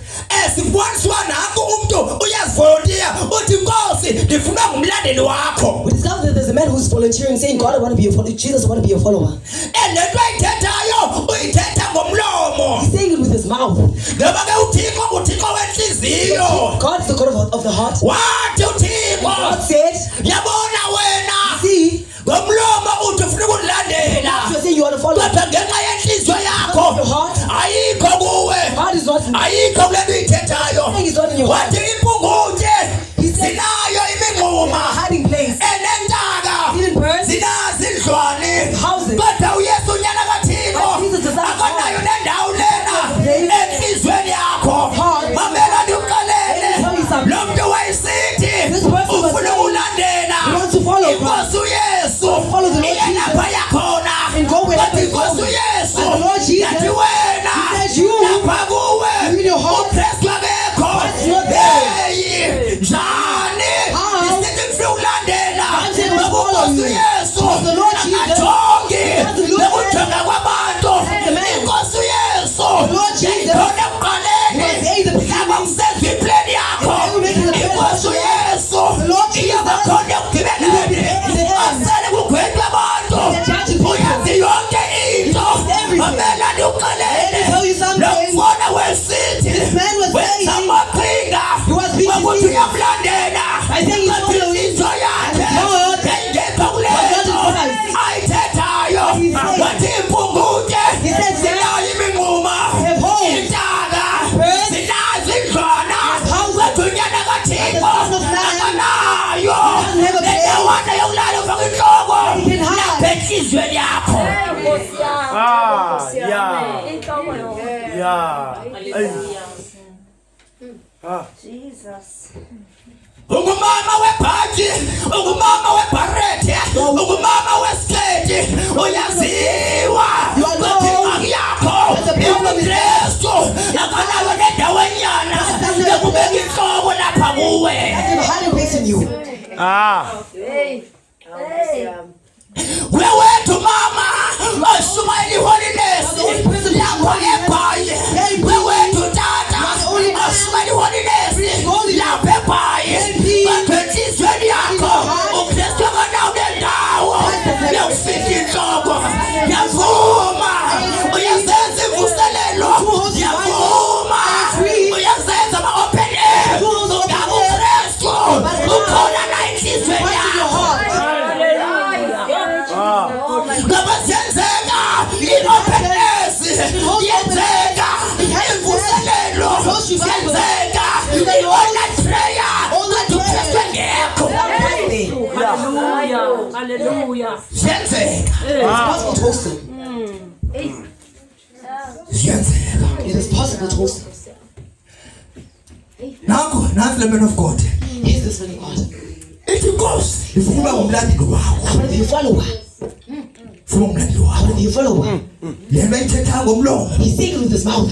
B: Sifuniswa nanku umuntu uyazivolunteer uthi Nkosi ndifuna ngumlandeli wakho.
A: We discover that there's a man who's volunteering saying, God, I want to be your follower. Jesus, I want to be your follower.
B: Lento ayithethayo uyithetha ngomlomo.
A: He's saying it with his mouth.
B: Ngoba ke uThixo nguThixo wenhliziyo.
A: God is the God of the heart.
B: Wathi uThixo.
A: God said,
B: Yabona wena.
A: see,
B: ngomlomo uthi ufuna ukulandela.
A: you're saying you want to follow.
B: Kodwa ngenxa yenhliziyo yakho ayikho kuwe.
A: God is not in you.
B: Ayikho kulento uyithethayo.
A: He's not in your heart.
B: Wathi impunguthe zinayo imingxuma
A: Hiding place.
B: enentaka
A: Hidden birds.
B: zinazo indlwane.
A: Houses.
B: Kodwa uYesu unyana kaThixo
A: Jesus the Son of God.
B: akonayo nendawo lena
A: Place.
B: enhlizweni yakho.
A: Heart.
B: Mamela
A: Let me
B: ndiukalele
A: tell you something.
B: lo muntu wayesithi
A: This person was
B: ufuna
A: saying,
B: ukulandela
A: he wants to follow God.
B: Inkosi uYesu
A: Follow the Lord
B: iye
A: Jesus.
B: lapha yakhona.
A: And go where
B: Kodwa
A: he's
B: Inkosi
A: going.
B: uYesu
A: And the Lord Jesus,
B: yathi wena
A: he said you,
B: lapha kuwe
A: in your heart,
B: uKristu akekho.
A: Christ not there.
B: Hey, njani
A: How?
B: isithi ngifuna ukulandela
A: I'm saying we follow
B: Inkosi
A: you.
B: uYesu
A: Because the Lord Jesus
B: akajongi
A: doesn't look at
B: nokujonga kwabantu.
A: the man.
B: Inkosi uYesu
A: The Lord Jesus
B: yayikhona
A: was
B: ekuqaleni
A: there in the beginning.
B: yaba kusenza iplani yakho.
A: And they were making the plan.
B: Inkosi uYesu
A: The Lord Jesus
B: iyabakhona ekugqibeleni
A: in the end.
B: asale kugwetha abantu.
A: They're judging people.
B: Uyazi yonke into.
A: He knows everything.
B: Mamela ndiukalele.
A: Let me tell you something.
B: Lo mfana wesithi
A: This man was
B: wenza
A: saying
B: amaqhinga
A: he was being
B: wokuthi
A: deceived.
B: uyamlandela.
A: I think he's
B: Kanti
A: following
B: inhliziyo yakhe
A: God.
B: yayingekho kule
A: Was not in
B: nto
A: Christ.
B: ayithethayo.
A: He said-
B: Wathi impunguthe
A: He said,
B: zinayo imingxuma
A: have hope.
B: intaka
A: Birds.
B: zinazo indlwana.
A: houses.
B: Kodwa unyana kaThixo
A: But the Son of Man
B: akanayo
A: doesn't have a place.
B: nendawana yokulala ufaka inhloko
A: He can hide.
B: lapha enhliziyweni yakho.
D: Yeah.
C: Inhloko yona.
D: Yeah.
C: Jesus.
B: Ungumama webhaji, ungumama webharete, ungumama wesiketi, uyaziwa.
A: You are
B: Kodwa
A: known
B: ingxaki yakho
A: as a problem is-
B: uKristu akanayo nendawo enyana yokubeka inhloko lapha kuwe.
A: There's a hiding place in you.
C: Hey. Hey.
B: Wewethu mama oshumayeli holiness lapho eBhayi. Wewethu tata oshumayeli holiness lapho eBhayi. Kodwa enhliziyweni yakho uKristu akanayo nendawo yokufika inhloko. Yavuma uyazenza imvuselelo. Yavuma uyazenza ama-open air. Ngoba uKristu ukhona la enhliziyweni yakho. Ngoba ziyenzeka i-openness, yenzeka imvuselelo, yenzeka i-online prayer. Kodwa uKristu engekho.
E: Hallelujah. Hallelujah.
B: Ziyenzeka.
A: It's possible to host them.
B: Ziyenzeka.
A: It is possible to host them.
B: Nansi le man of God.
A: Here's this man of God.
B: Ithi Nkosi ngifuna ukuba ngumlandeli wakho.
A: I want to be a follower.
B: Ngifuna umlandeli
A: I want
B: wakho.
A: to be a follower.
B: Le nto ayithetha ngomlomo
A: He's saying it with his mouth.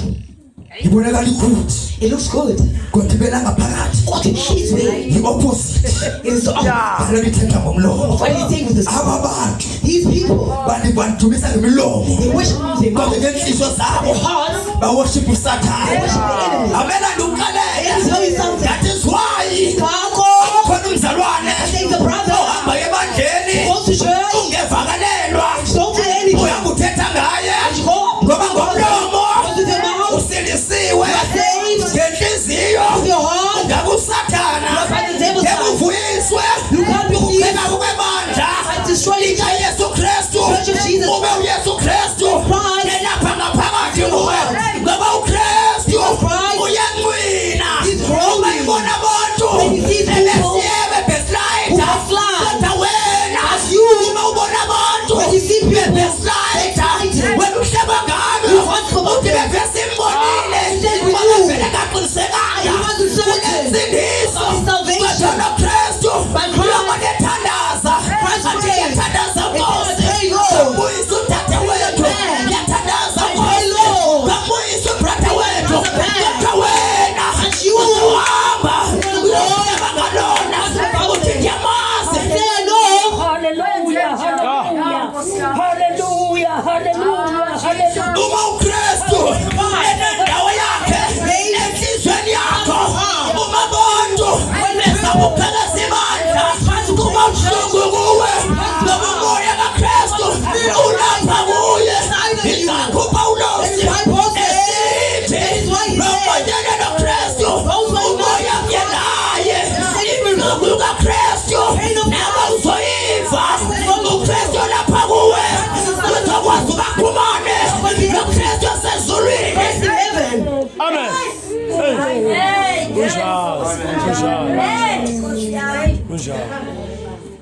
B: ibonakala good.
A: It looks good.
B: Kodwa ibela ngaphakathi
A: What is way?
B: yi-opposite.
A: It is the opposite.
B: Le nto ithetha ngomlomo.
A: What he's saying with his mouth.
B: Aba bantu
A: These people,
B: bandumisa ngemilomo.
A: they worship him with their
B: Kodwa
A: mouth.
B: ngenhliziyo zabo
A: Their hearts,
B: baworship
A: they
B: usathane.
A: worship the enemy.
B: Amela ndiukalele.
A: Let me tell you something.
B: That is why
A: Kako,
B: khona umzalwane
A: there's a brother
B: ohamba ebandleni
A: goes to church,
B: ungevakalelwa
A: don't tell anything.
B: uyakuthetha ngaye
A: Go,
B: ngoba ngomlomo
A: goes with your mouth,
B: usindisiwe
A: saved
B: ngenhliziyo
A: with your heart.
B: ngakusathana
A: You are by the devil's side.
B: ngekuvuyiswe
A: You can't be
B: ukuphela
A: deceived.
B: kwebandla
A: I destroy you.
B: likaYesu Kristu.
A: Church of Jesus.
B: Ube uYesu Kristu
A: Christ.
B: elapha ngaphakathi kuwe ngoba uKristu
A: Christ.
B: uyancwina.
A: He's growing.
B: Uma ibona abantu
A: When he sees people
B: ebesiyebe
A: who
B: beslide
A: backslide.
B: kodwa wena
A: As you.
B: uma ubona abantu
A: When you see people
B: beslide
A: backsliding.
B: wena uhleba ngabo
A: You want to
B: uthi
A: them.
B: bebesimbonile
A: Stay with
B: ngoba
A: you.
B: vele kaqinisekayo
A: He wasn't certain.
B: unensindiso
A: His salvation.
B: kodwa noKristu
A: By Christ.
B: uyabona ethandaza
A: Christ
B: athi
A: prayed.
B: yathandaza
A: He
B: Nkosi
A: said, "Pray, Lord."
B: bambuyisa utata wethu
A: Amen.
B: yathandaza
A: Pray,
B: Nkosi
A: Lord.
B: bambuyisa ubrata wethu
A: Amen.
B: kodwa wena
A: And you.
B: uhamba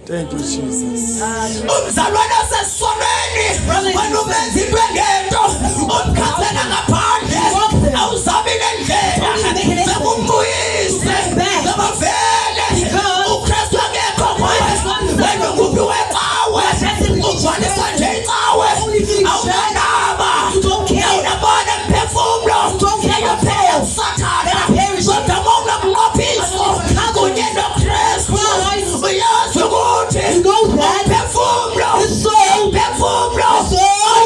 D: Thank you, Jesus.
B: Umzalwane osesonweni wena umenza into engento umkhathela ngaphandle awuzabile ndlela sekumbuyise ngoba vele uKristu akekho kuwe wena umuntu wecawe ugcwalisa nje icawe awunandaba awunabona mphefumulo uyaphela usathana kodwa uma unokunqophiso kunye noKristu uyazi ukuthi umphefumulo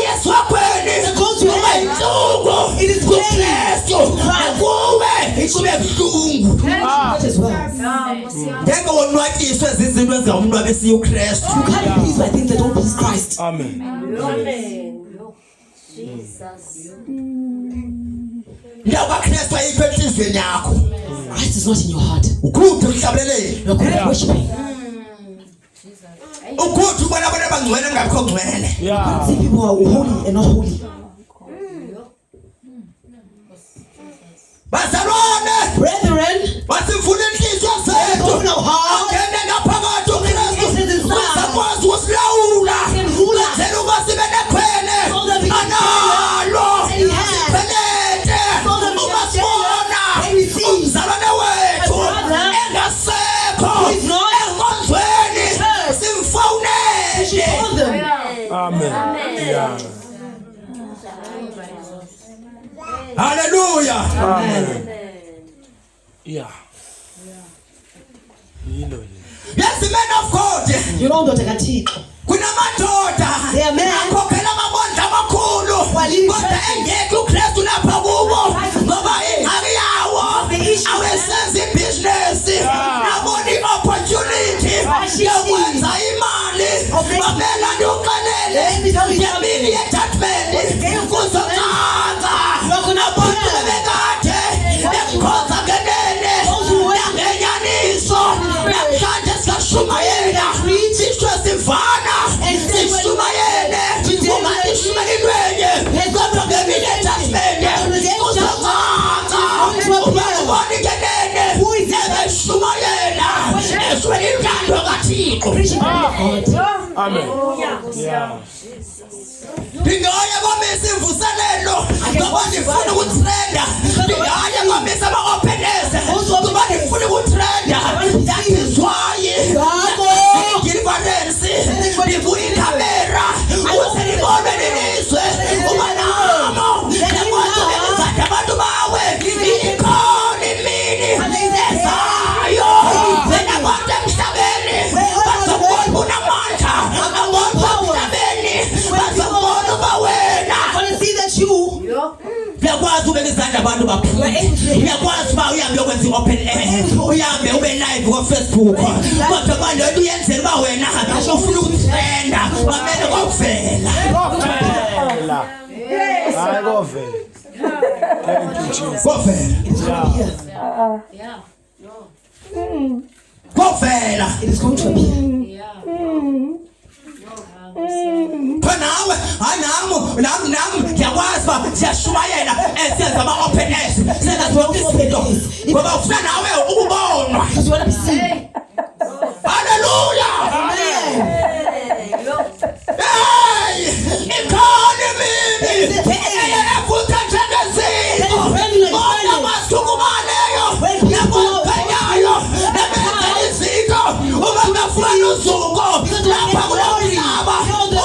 B: Yesu wakweli umayinhlungu kuKristu akuwe kube buhlungu ngeke wonwatyiswe zizinto ezenza umuntu abesiye uKristu.
A: You can't be pleased by things that don't please Christ.
D: Amen.
B: Ngoba Kristu ayikho enhlizweni yakho.
A: Christ is not in your heart.
B: Ukuthi uhlabelele.
A: You're good at worshiping.
B: Ukuthi ubona abantu abangcwele ngakho ngcwele.
D: Yeah.
A: See people who are holy and not holy.
B: Bazalwane,
A: Brethren,
B: basifuna inhliziyo zethu.
A: open our hearts.
B: Angene ngaphakathi uKristu. Basakwazi usilawula. Wenzela ukuba sibe nekhwele. Analo. Siphelete. Uma sibona umzalwane wethu engasekho enkonzweni simfonele.
D: Amen. Yeah.
B: Hallelujah.
D: Amen. Yeah.
B: Yes, men of God.
A: You know Dr. Kathixo.
B: Kunamadoda
A: They are men.
B: akhokhela amabondla amakhulu kodwa engekho uKristu lapha kubo ngoba ingxaki yawo awesenza ibhizinesi nabona i-opportunity yokwenza imali bamela ndoqalele yemini ye-judgment kuzocaca nabantu bebekade bekhoza ngenene yangenyaniso namhlanje sikashumayela sishwe sivana sishumayele unganishumayelwenye kodwa ngemini ye-judgment kuzocaca ubakubona ngenene ebeshumayela eshumayela imlando kaThixo.
D: Amen. Yeah.
B: Ndingaya komisa imvuselelo ngoba ndifuna ukutrenda. Ndingaya komisa ama-openese ngoba ndifuna ukutrenda. Ndakizwayi ngilivarensi ndivuye ikhamera ukuze ndibonwe lilizwe uba namo ndakwazi ukuzanda abantu bawe ikhona imini ezayo wena konke emhlabeni bazokubona unamandla abona emhlabeni bazokubona uba wena uyakwazi ubeka izandla abantu baphule uyakwazi uba uhambe yokwenza i-open air uhambe ube live ko-Facebook kodwa kwalento uyenzela uba wena ufuna ukutrenda bamele kwakuvela.
D: I love it. Thank you, Jesus.
B: Kwavela kwavela
A: It is going to appear.
B: nawe nami ngiyakwazi uba siyashumayela senza ama-open airs senza zonke izinto ngoba ufuna nawe ukubonwa.
A: Because you want to be seen.
B: Haleluya. Hey, ikhona imini eyafuthi njengeziko bona masukumaneyo nakwakhanyayo nabenza izinto uma ngafuna uzuko lapha kulo mhlaba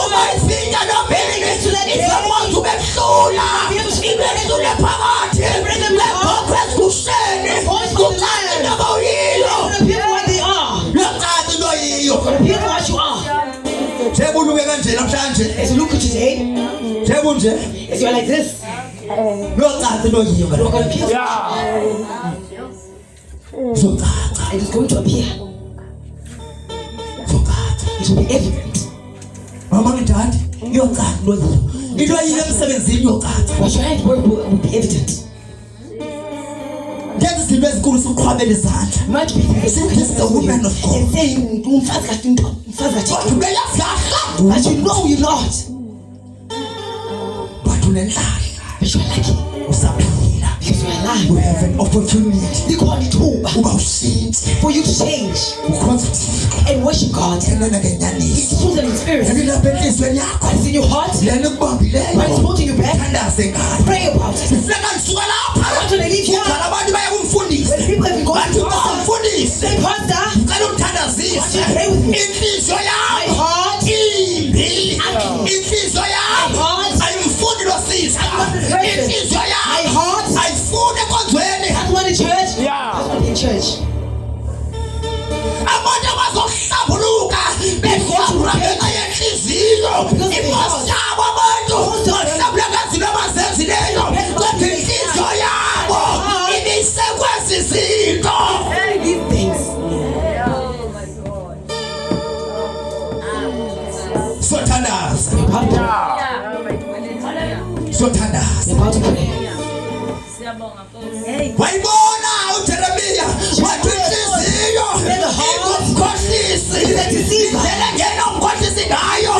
B: uma ifinya nomini izakwazi ubehlula ibehlule phakathi lebhokwe esikusheni kucane noma uyilo locaci loyiyo
A: Here's what you are.
B: njebuluke kanje namhlanje
A: As you look at today,
B: njebunje
A: as you are like this,
B: locaci loyiyo
A: you're going to appear.
B: zocaca
A: It is going to appear.
B: zocaca
A: It will be evident.
B: mama ngidadi yocaca loyiyo into ayiyo emsebenzini yocaca
A: What your hand work will be evident.
B: ngenza izinto ezinkulu siqhwabela izandla
A: Might be
B: This is the woman of God.
A: and saying, "Umfazi kaThixo, umfazi kaThixo."
B: kodwa uyafahla
A: But you know you're not.
B: but unenhlahla
A: But you are lucky
B: usaphila
A: because you are life.
B: We have an opportunity.
A: Likhona ithuba
B: Uba ushintshe.
A: for you to change
B: Ukhonze uThixo.
A: and worship God.
B: Yena ngenyaniso.
A: It's truth and in spirit.
B: Yena lapha enhlizweni yakho.
A: It's in your heart.
B: Yena ekubambileyo.
A: But it's holding you back.
B: Thandaze ngayo.
A: Pray about it.
B: Sifika nisuka lapha.
A: After they leave here,
B: Ugala abantu baye kumfundisi.
A: when people have been going
B: Bathi
A: to pastor,
B: umfundisi.
A: say, Pastor,
B: Ngicela ungithandazise.
A: Pray with me.
B: Inhliziyo
A: my
B: yakho.
A: heart,
B: Imbi. Inhliziyo yakho.
A: heart,
B: Ayimfundi lo sister.
A: want the presence.
B: Inhliziyo
A: my
B: yakho.
A: heart,
B: Ayifuni ekonzweni.
A: that's what in church.
D: Yeah.
A: That's what in church.
B: Abantu abazohlambuluka behlambula ngenxa yenhliziyo. Inkosi yabo abantu bahlambula ngezinto abazenzileyo. Kodwa inhliziyo yabo ibisekwezi zinto.
A: These things.
B: Sothandaza.
A: You're about to
B: Sothandaza.
A: you're about to pray.
B: Wayibona uJeremiya wathi inhliziyo ingumkhohlisi. Indlela ngena umkhohlisi ngayo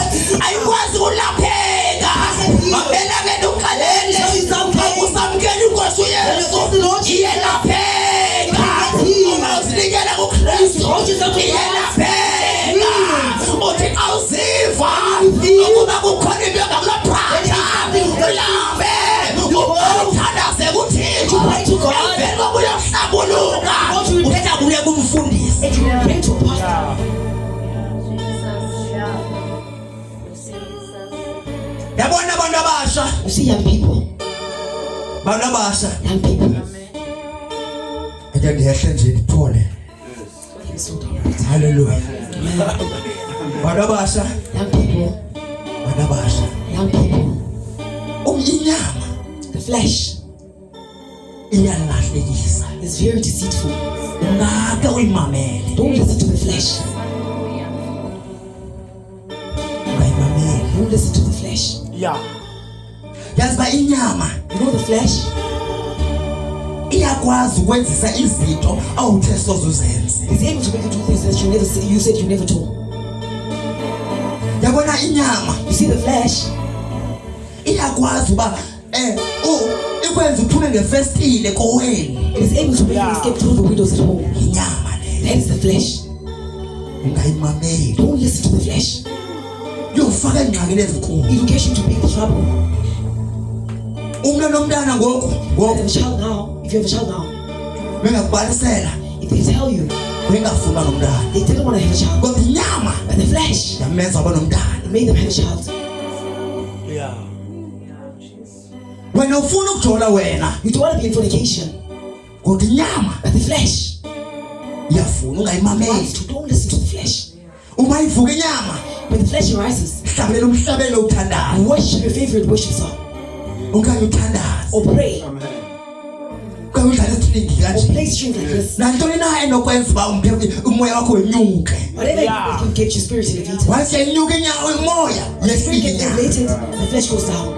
B: ayikwazi ukulapheka. Mamela ngena ukhalele usamkela inkosi uYesu iyelapheka. Uma uzinikela kuKristu iyelapheka. Uthi awuziva ukuba kukhona into engakulaphatha ulambe uthandaze kuThixo emveni kokuya kuhlambuluka uthetha kuye kumfundisi.
A: And you pray to a pastor.
B: Yabona abantu abasha,
A: You see young people.
B: abantu abasha
A: Young people.
B: ake ngiyehle nje ngiphole. Hallelujah. Abantu abasha,
A: Young people.
B: abantu abasha.
A: Young people.
B: Inyama
A: The flesh
B: iyalahlekisa.
A: is very deceitful.
B: Ngake uyimamele.
A: Don't listen to the flesh.
B: Ungayimameli.
A: Don't listen to the flesh.
D: Yeah.
B: Yazi ba inyama
A: You know the flesh
B: iyakwazi ukwenzisa izinto awuthe sozuzenze.
A: is able to make you do things that you never said. You said you never told.
B: Yabona inyama
A: You see the flesh
B: iyakwazi uba ikwenza uphume ngefestile kowenu.
A: it is able to make you escape through the windows at home.
B: Inyama le
A: That is the flesh.
B: ungayimameli.
A: Don't listen to the flesh.
B: Yofaka engxakini ezinkulu.
A: It will get you to big trouble.
B: Umntwana nomntana ngoku
A: If you have a child now, if you have a child now,
B: bengakubalisela
A: if they tell you
B: bengafuna nomntana.
A: they didn't want to have a child,
B: Kodwa inyama
A: but the flesh
B: yamenza waba nomntana.
A: it made them have a child.
D: Yeah.
B: Wena ufuna ukujola wena
A: You don't want to be in fornication,
B: kodwa inyama
A: but the flesh
B: iyafuna ungayimameli.
A: wants to. Don't listen to the flesh.
B: Uma ivuka inyama
A: When the flesh arises,
B: hlabelela umhlabelo uthandayo.
A: worship your favorite worship song
B: Ungeke uthandaze.
A: or pray
B: Ungeke udlale string
A: or
B: kanje.
A: play strings like this.
B: Nantoni na enokwenza uba umoya wakho wenyuke.
A: Whatever
D: Yeah.
A: can get your spirit elevated.
B: Wathi yenyuke inyawo umoya
A: The spirit
B: yehlike
A: gets
B: inyama.
A: elevated, the flesh goes down.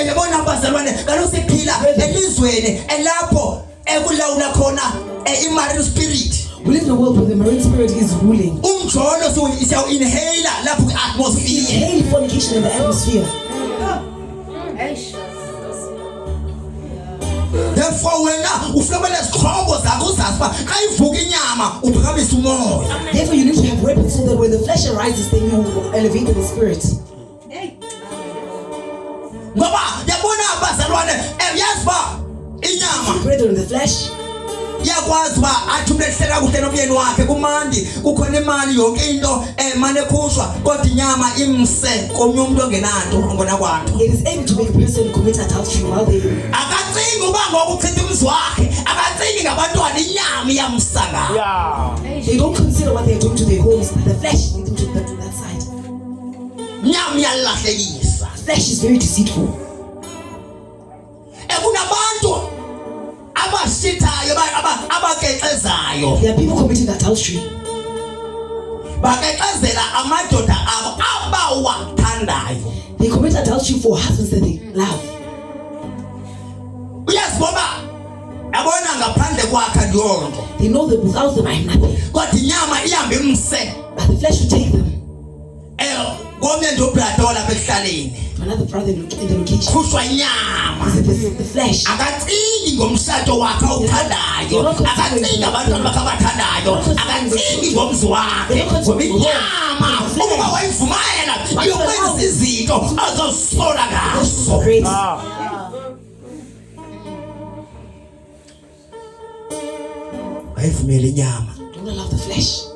B: Yabona abazalwane kaloku siphila elizweni elapho ekulawula khona i-marine spirit.
A: We live in a world where the marine spirit is ruling.
B: Umjolo siyawu-inhaler lapho kwi-atmosphere.
A: Inhale fornication in the atmosphere.
B: Therefore wena ufumene izixhobo zakho uzazi uba xa ivuka inyama uphakamisa umoya.
A: Therefore, you need to have weapons so that when the flesh arises, then you elevate the spirit.
B: Ngoba yabona abazalwane yazi uba inyama
A: Brethren, the flesh
B: iyakwazi uba athi umntu ehleka kuhle nomyeni wakhe kumandi kukhona imali yonke into mane ekhuzwa kodwa inyama imse komnye umuntu ongenanto ongona kwanto.
A: it is able to make a person commit adultery while they
B: Akacingi uba ngoku uchitha umzi wakhe, akacingi ngabantwana inyama iyamsa ngayo.
D: Yeah.
A: don't consider what they are doing to their homes. The flesh leads them to that side.
B: Inyama iyalahlekisa.
A: Flesh is very deceitful.
B: Kunabantu abashithayo abakexezayo
A: There are people committing adultery.
B: bakexezela amadoda abo abawathandayo.
A: They commit adultery for husbands that they love.
B: Uyaziboba yabona ngaphandle kwakhe ndiyonto
A: They know that without them I am nothing.
B: kodwa inyama ihambe imse
A: But the flesh will take them.
B: komnye nje ubrada olapha ekuhlaleni
A: When another brother in the location.
B: Khushwa inyama.
A: The flesh.
B: Akacingi ngomshado wakhe awuthandayo. Akacingi abantwana bakhe abathandayo. Akacingi ngomzi wakhe. Ngoba inyama uma wayivumela yokwenza izinto azosola ngazo.
A: Great.
B: Ayivumela inyama.
A: Don't allow the flesh.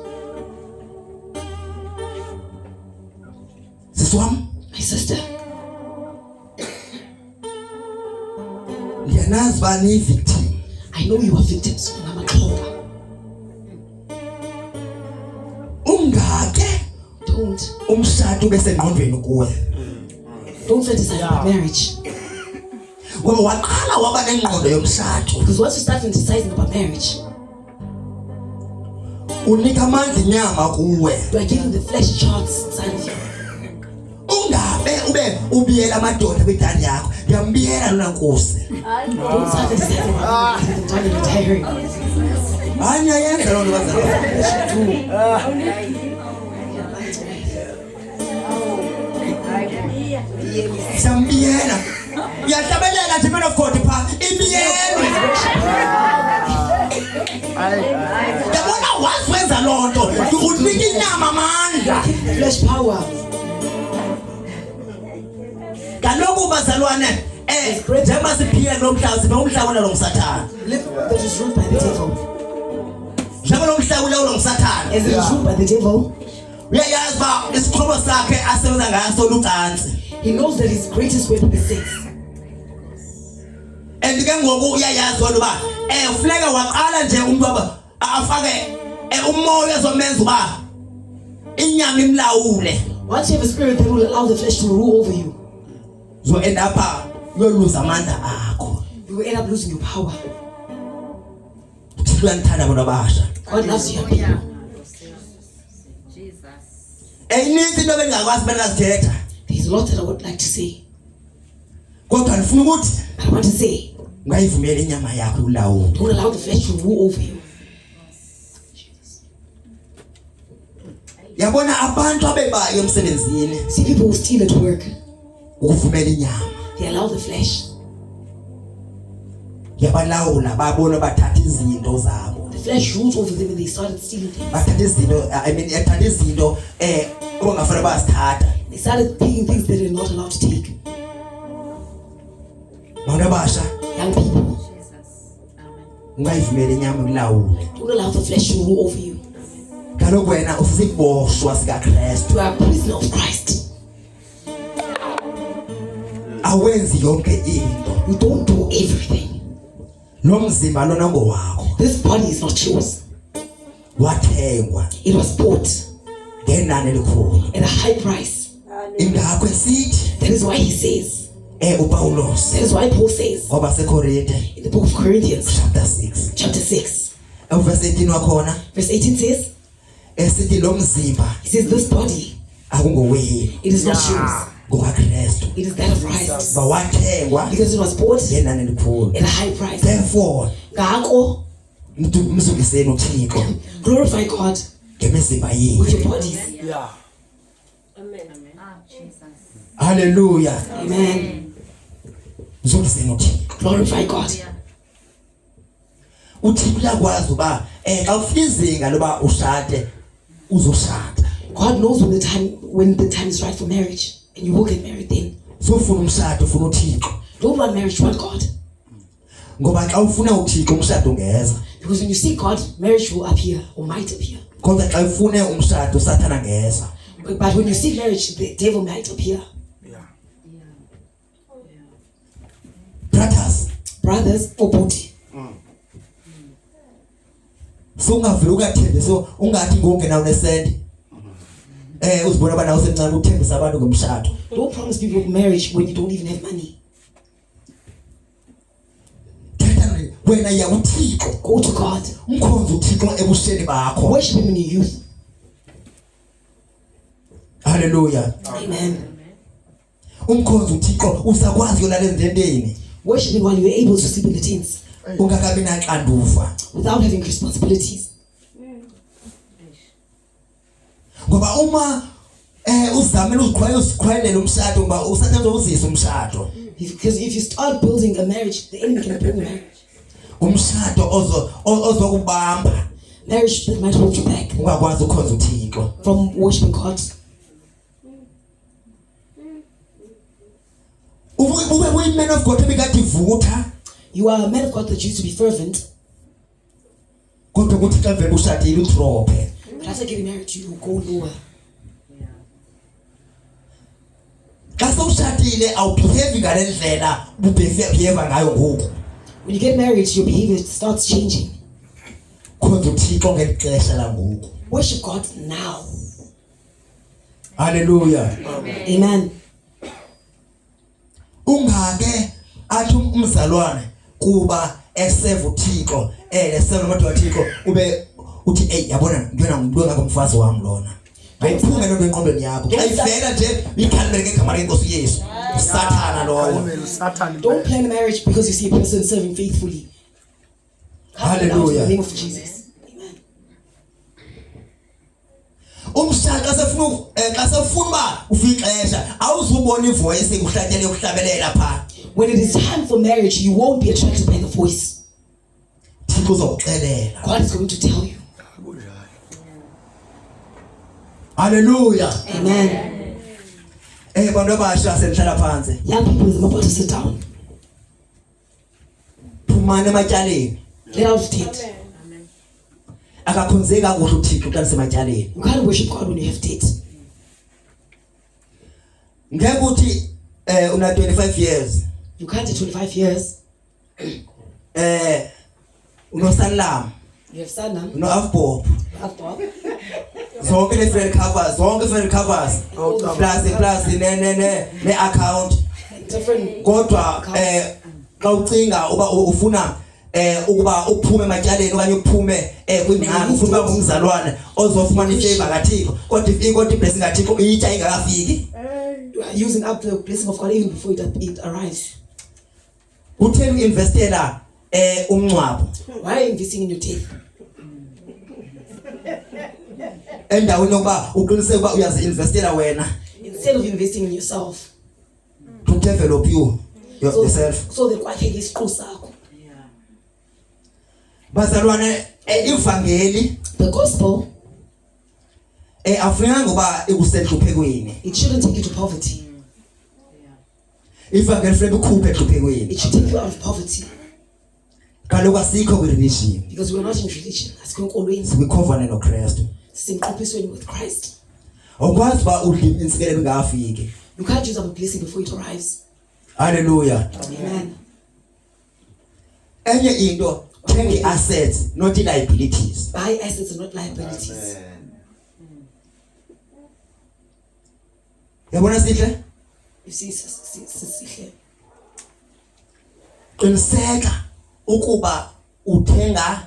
B: Siswam,
A: My sister,
B: ndiyanazi ba ni victim.
A: I know you are victims. Ngamaxhoba.
B: Ungake
A: Don't
B: umshado bese ngqondweni kuwe.
A: fantasize about marriage.
B: Ngoba waqala waba nengqondo yomshado.
A: Because once you start fantasizing about marriage,
B: Unika amandla inyama kuwe.
A: you are giving the flesh chance inside of you.
B: Ungabe ube ubiyela amadoda bedali yakho. Ngiyambiyela lona Nkosi.
A: Don't start fantasizing about the time you're retiring.
B: Hayi ayenza lona bazalwane. Siyambiyela. Uyahlabelela nje man of God pha. Ibiyelwe. Yabona wazenza lonto. Ukunika inyama amandla.
A: Flesh power.
B: Kaloku bazalwane njengoba siphila kulo mhlaba sibe umhlaba lo ngsathana.
A: Live that is ruled by the devil.
B: Njengoba lo mhlaba ulo ngsathana.
A: As it is ruled by the devil,
B: Uyayazi ba isiqhobo sakhe asebenza ngaso lucansi.
A: he knows that his greatest weapon is sex.
B: And ke ngoku uyayazi wona ba ufuneka waqala nje umuntu afake umoya ezomenza uba inyama imlawule.
A: Once you have a spirit that will allow the flesh to rule over you,
B: Zo end up uyoluza amandla akho.
A: you will end up losing your power.
B: Uthixo uyandithanda abantu abasha.
A: God loves you, young people.
B: Eyininzi into bengakwazi bengazithetha.
A: There's a lot that I would like to say.
B: Kodwa ndifuna ukuthi
A: But I want to say,
B: ungayivumela inyama yakho ulawule.
A: don't allow the flesh to rule over you.
B: Yabona abantu abebayo emsebenzini
A: See people who steal at work,
B: ukuvumela inyama.
A: they allow the flesh.
B: Yabalawula babona bathatha izinto zabo.
A: The flesh rules over them and they started stealing things.
B: Bathatha izinto yathatha izinto okungafanele bazithatha.
A: They started taking things they were not allowed to take.
B: Bantu abasha
A: Young people,
B: ungayivumela inyama ulawule.
A: don't allow the flesh to rule over you.
B: Kaloku wena usisiboshwa sikaKristu.
A: You are a prisoner of Christ.
B: Awenzi yonke into.
A: You don't do everything.
B: Lo mzimba lona ngowakho.
A: This body is not yours.
B: Wathengwa
A: It was bought
B: ngenani elikhulu.
A: at a high price.
B: Ingakho esithi
A: That is why he says,
B: uPawulos
A: that is why Paul says
B: ngoba seKorinte
A: in the book of Corinthians,
B: chapter 6
A: chapter 6,
B: verse 18 wakhona
A: verse 18 says,
B: esithi lo mzimba
A: he says, this body,
B: akungowenu
A: it is not yours.
B: ngokaKristu.
A: It is that of Christ.
B: Bawathengwa
A: Because it was bought
B: ngenani elikhulu.
A: at a high price.
B: Therefore
A: Ngako,
B: mzukiseni uThixo
A: glorify God
B: ngemizimba yenu.
A: with your bodies.
E: Amen.
B: Hallelujah.
A: Amen.
B: Mzukiseni uThixo.
A: Glorify God.
B: uThixo uyakwazi uba xa ufika izinga loba ushade uzoshada.
A: God knows when the time is right for marriage, and you will get married then.
B: So ufuna umshado ufuna uThixo.
A: Don't want marriage, want God.
B: Ngoba xa ufuna uThixo umshado ungeza.
A: Because when you see God, marriage will appear or might appear.
B: Kodwa xa ufune umshado usathana ngeza.
A: But when you see marriage, the devil might appear. Brothers or booty.
B: So ungavela ukathembe so ungathi ngongena unesende. Uzibona bana usemncane ukuthembisa abantu ngomshado.
A: Don't promise people marriage when you don't even have money.
B: Wena ya uThixo.
A: Go to God.
B: Umkhonza uThixo ebusheni bakho.
A: Worship him in your youth.
B: Hallelujah.
A: Amen.
B: Umkhonza uThixo usakwazi yolala endendeni.
A: Worship him while you are able to sleep in the tents.
B: Ungakabi naxanduva.
A: Without having responsibilities.
B: Ngoba uma uzamela uziqhwayelela umshado ngoba usathanda uzisa umshado.
A: Because if you start building a marriage, the enemy can bring a marriage.
B: Umshado ozokubamba.
A: Marriage that might hold you back
B: Ungakwazi ukhonza uThixo.
A: from worshiping God.
B: Ube man of God ebekade ivutha.
A: You are a man of God that used to be fervent,
B: Kodwa kuthi xa vele ushadile udrophe.
A: but after getting married, you go lower.
B: Xa sewushadile awubehave ngale ndlela ubehave ngayo ngoku.
A: When you get married, your behavior starts changing.
B: Khonza uThixo ngexesha langoku.
A: Worship God now.
B: Hallelujah.
A: Amen.
B: Ungake athi umzalwane kuba eseve uThixo eseve umuntu waThixo ube uthi yabona ngiyona ngumuntu ngakumfazi wami lona. Ayiphume lento enqondweni yakho. Ayivela nje ikhalibeke igama lenkosi Yesu. Usathana lowo.
A: Don't plan a marriage because you see a person serving faithfully.
B: Hallelujah.
A: In the name of Jesus. Amen.
B: Umshaka xa sefuna ba ufixesha awuzubona ivoice ikuhlatyele ukuhlabelela pha.
A: When it is time for marriage, you won't be attracted by the voice.
B: Thixo uzokuxelela.
A: God is going to tell you.
B: Hallelujah.
A: Amen.
B: Bantu abasha senhlala phansi.
A: Young people, I'm about to sit down.
B: Phumana ematyaleni.
A: Get out of debt.
B: Akakhonzeka kuhle uThixo xa nisematyaleni.
A: You can't worship God when you have debt.
B: Ngeke uthi una 25 years.
A: You can't at 25 years.
B: Unosanlam,
A: You have son now.
B: unoAfbob.
A: After
B: Zonke le friend covers. Plus ne account.
A: different.
B: Kodwa xa ucinga uba ufuna ukuba uphume ematyaleni okanye uphume kwingxaki ufuna uba ngumzalwane ozofumana ifavor kaThixo kodwa iblessing kaThixo uyitya ingakafiki.
A: You are using up the blessing of God even before it arrives.
B: Utheni uinvestela umncwabo
A: Why are you investing in your debt?
B: endaweni yokuba uqiniseke uba uyazi-investela wena
A: Instead of investing in yourself.
B: to develop yourself.
A: So that kwakheke isiqu sakho.
B: Bazalwane ivangeli
A: The gospel,
B: afunanga uba ikusenhluphekweni.
A: it shouldn't take you to poverty.
B: Ivangeli funeka ikhuphe enhluphekweni.
A: It should take you out of poverty.
B: Kaloku asikho kwi-religion.
A: Because we're not in religion.
B: Sikwi-covenant noKristu.
A: With Christ.
B: Awukwazi uba udlime intsikelelo ingakafiki.
A: You can't use up a blessing before it arrives.
B: Hallelujah.
A: Amen.
B: Enye into, thenga assets, not liabilities.
A: Buy assets and not liabilities.
B: Yabona sihle?
A: You see,
B: Qiniseka ukuba uthenga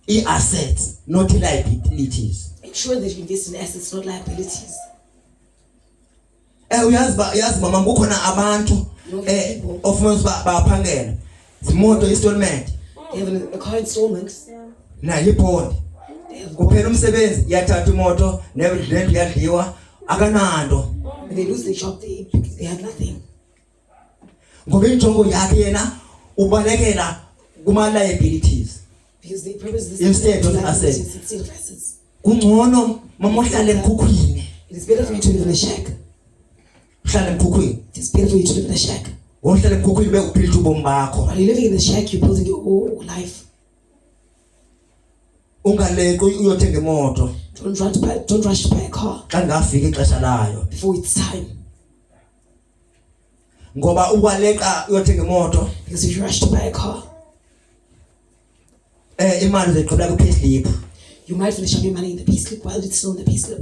B: i-assets, not liabilities.
A: make sure that you invest in assets, not liabilities.
B: Uyazi mama kukhona abantu ofumana uba bayaphangela. Imoto installment,
A: They have a car installment.
B: nayo ibond.
A: They have
B: Kuphela umsebenzi yathatha imoto nendlu yadliwa akananto.
A: when they lose their job, they have nothing.
B: Ngoba injongo yakhe yena ubalekela kuma liabilities.
A: Because the purpose is
B: Instead of
A: liabilities
B: assets.
A: instead of assets.
B: Kungcono mama uhlale emkhukhwini.
A: It is better for you to live in a shack.
B: Uhlale emkhukhwini.
A: It is better for you to live in a shack.
B: Uhlale emkhukhwini bekuphila ubomi bakho.
A: While you're living in the shack, you're building your whole life.
B: Ungaleki uyothenga imoto
A: Don't rush to buy a car
B: xa ngafika ixesha layo.
A: before it's time.
B: Ngoba ukwaleka uyothenga imoto
A: Because if you rush to buy a car,
B: imali uzoyiqhubela ku-payslip.
A: you might finish up your money in the payslip while it's still in the payslip.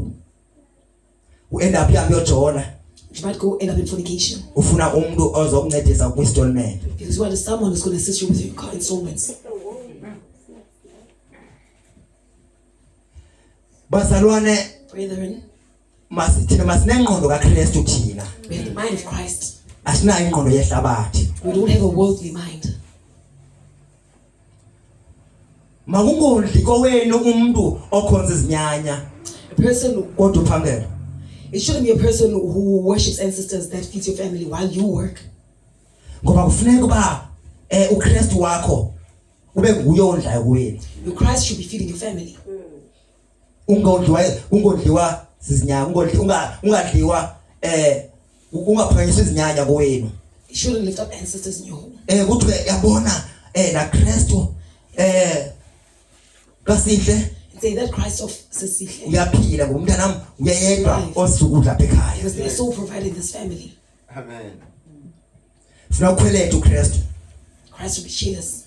B: Uend up yami yojona
A: You might go end up in fornication
B: ufuna umuntu ozokuncedisa kwi-installment.
A: because you want someone who's going to assist you with your car installments.
B: Bazalwane
A: Brethren,
B: thina masinengqondo kaKristu thina.
A: we have the mind of Christ.
B: Asinayo ingqondo yehlabathi.
A: We don't have a worldly mind.
B: Makungondli kowenu umuntu okhonza izinyanya
A: A person
B: kodwa uphangela.
A: It shouldn't be a person who worships ancestors that feeds your family while you work.
B: Ngoba kufuneka uba uKristu wakho ube nguye ondlayo kuwena.
A: Your Christ should be feeding your family.
B: Ungodliwa sizinyanya, ungadliwa ungaphanyiswa izinyanya kuwena.
A: You shouldn't lift up ancestors in your home.
B: Kuthi yabona na Kristu kasihle
A: Say that Christ of Sisihle.
B: uyaphila ngomntanami uyayedwa osukudla ekhaya.
A: Because they're so providing this family.
D: Amen.
B: Funa ukukhweletha uKristu.
A: Christ will be cheerless.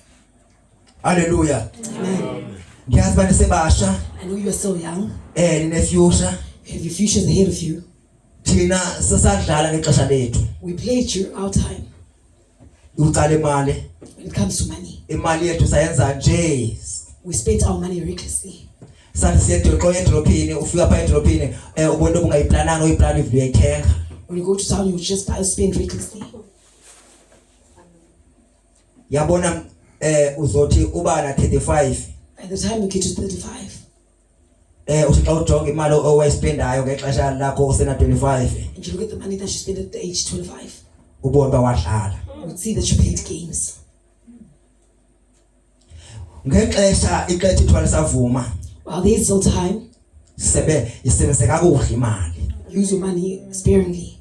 B: Hallelujah.
A: Amen.
B: Ngiyazi bani sebasha
A: I know you are so young.
B: nine future.
A: You have your futures ahead of you.
B: Thina sasadlala ngexesha lethu.
A: We played during our time.
B: Ucala imali.
A: When it comes to money,
B: Imali yethu sayenza nje.
A: we spent our money recklessly.
B: Sathi siyedoqoya edrophini ufika pha edrophini ubona ungayiplananga uyiplana ivile uyayithenga.
A: When you go to town, you just buy or spend recklessly.
B: Yabona uzothi uba na 35
A: By the time you get to 35,
B: uthi xa ujonga imali owayispendayo ngexesha lakho usena 25
A: and you look at the money that you spend at the age 25,
B: ubone ba wadlala.
A: you would see that you played games.
B: Ngexesha ixesha ithwala savuma
A: While there is still time,
B: isebenzise kakuhle imali.
A: use your money sparingly.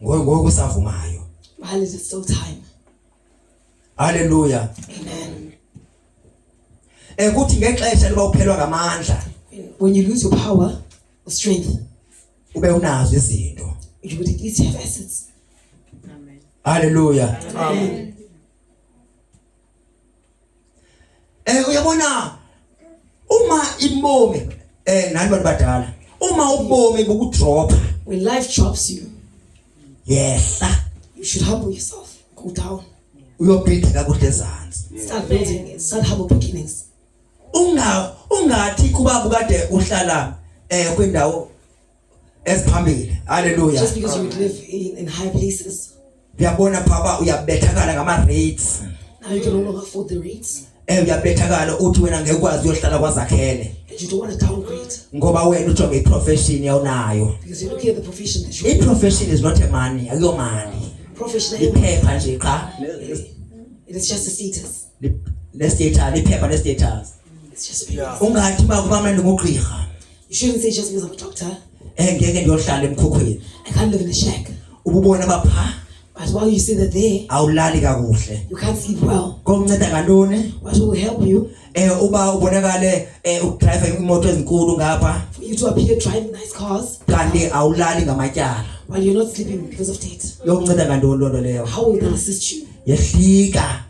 B: Ngoku savumayo.
A: While it is still time.
B: Hallelujah.
A: Amen.
B: Kuthi ngexesha liba uphelwa ngamandla
A: When you lose your power or strength,
B: ube unazo izinto.
A: you would at least have assets.
E: Amen.
B: Hallelujah.
A: Amen.
B: Uyabona uma imomi nani bantu badala uma ubomi bukudrop
A: When life drops you,
B: yehla
A: you should humble yourself. Go down.
B: uyobhida kakuhle ezantsi.
A: Start building it. Start humble beginnings.
B: Ungathi kuba bukade uhlala kwindawo eziphambili. Hallelujah.
A: Just because you would live in high places,
B: Uyabona phaba uyabethakala ngama rates.
A: now you can no longer afford the rates.
B: Uyabethakala uthi wena ngeke ukwazi uyohlala kwazakhele
A: And you don't want to downgrade
B: ngoba wena ujonge iprofession yawunayo.
A: because you're looking at the profession that you're
B: Iprofession is not a money, akuyo money.
A: profession.
B: Iphepha nje cha.
A: It is just a status.
B: Lestatus, iphepha lestatus.
A: It's just a paper.
B: Ungathi bakuba manje ngugqirha.
A: You shouldn't say just because I'm a doctor,
B: Ngeke ndiyohlala emkhukhweni.
A: I can't live in a shack.
B: Ububona bapha
A: But while you sit there,
B: awulali kakuhle.
A: you can't sleep well.
B: Kokunceda ngantoni?
A: What will help you
B: Uba ubonakale udrive imoto ezinkulu ngapha
A: for you to appear driving nice cars
B: kanti awulali ngamatyala.
A: while you're not sleeping because of debt?
B: Yokunceda ngantoni lonto leyo?
A: How will that assist you?
B: Yehlika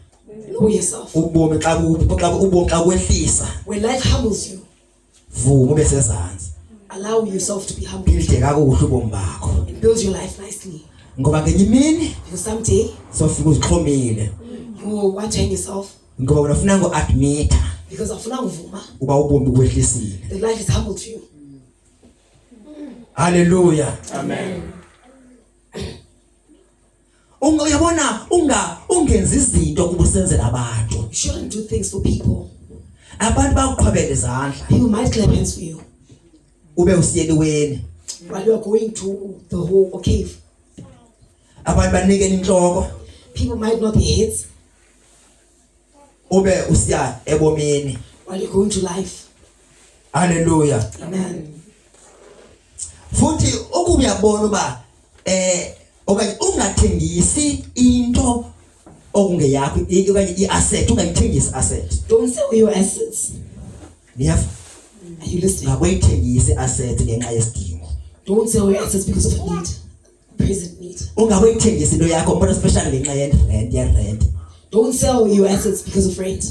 A: Know yourself.
B: ubomi xa ubomi xa kwehlisa
A: When life humbles you,
B: vuma ube sezantsi.
A: allow yourself to be humble
B: Philde kakuhle ubomi bakho.
A: and build your life nicely.
B: Ngoba ngenye imini
A: Because someday
B: sofika uzixhomile.
A: you will want to hang yourself
B: Ngoba wena ufuna ngo-admit
A: because afuna uvuma
B: uba ubomi kwehlisile.
A: that life is humble to you.
B: Hallelujah.
D: Amen.
B: Uyabona ungenza izinto kuba usenzela abantu.
A: You shouldn't do things for people.
B: Abantu bakuqhwabela izandla
A: People might clap hands for you
B: ube usiyeliweni.
A: while you are going to the hole or cave.
B: Abantu banikela inhloko
A: People might not be heads
B: ube usiya ebomini.
A: while you're going to life.
B: Hallelujah.
A: Amen.
B: Futhi ukuba uyabona uba okanye ungathengisi into okungeyakho okanye iasset ungayithengisi asset.
A: Don't sell your assets.
B: Are
A: Are you listening?
B: Ungabuyithengisi asset ngenxa yesidingo.
A: Don't sell your assets because of a need, present need.
B: Ungabuyithengisi into yakho more especially ngenxa ye-rent.
A: Don't sell your assets because of rent.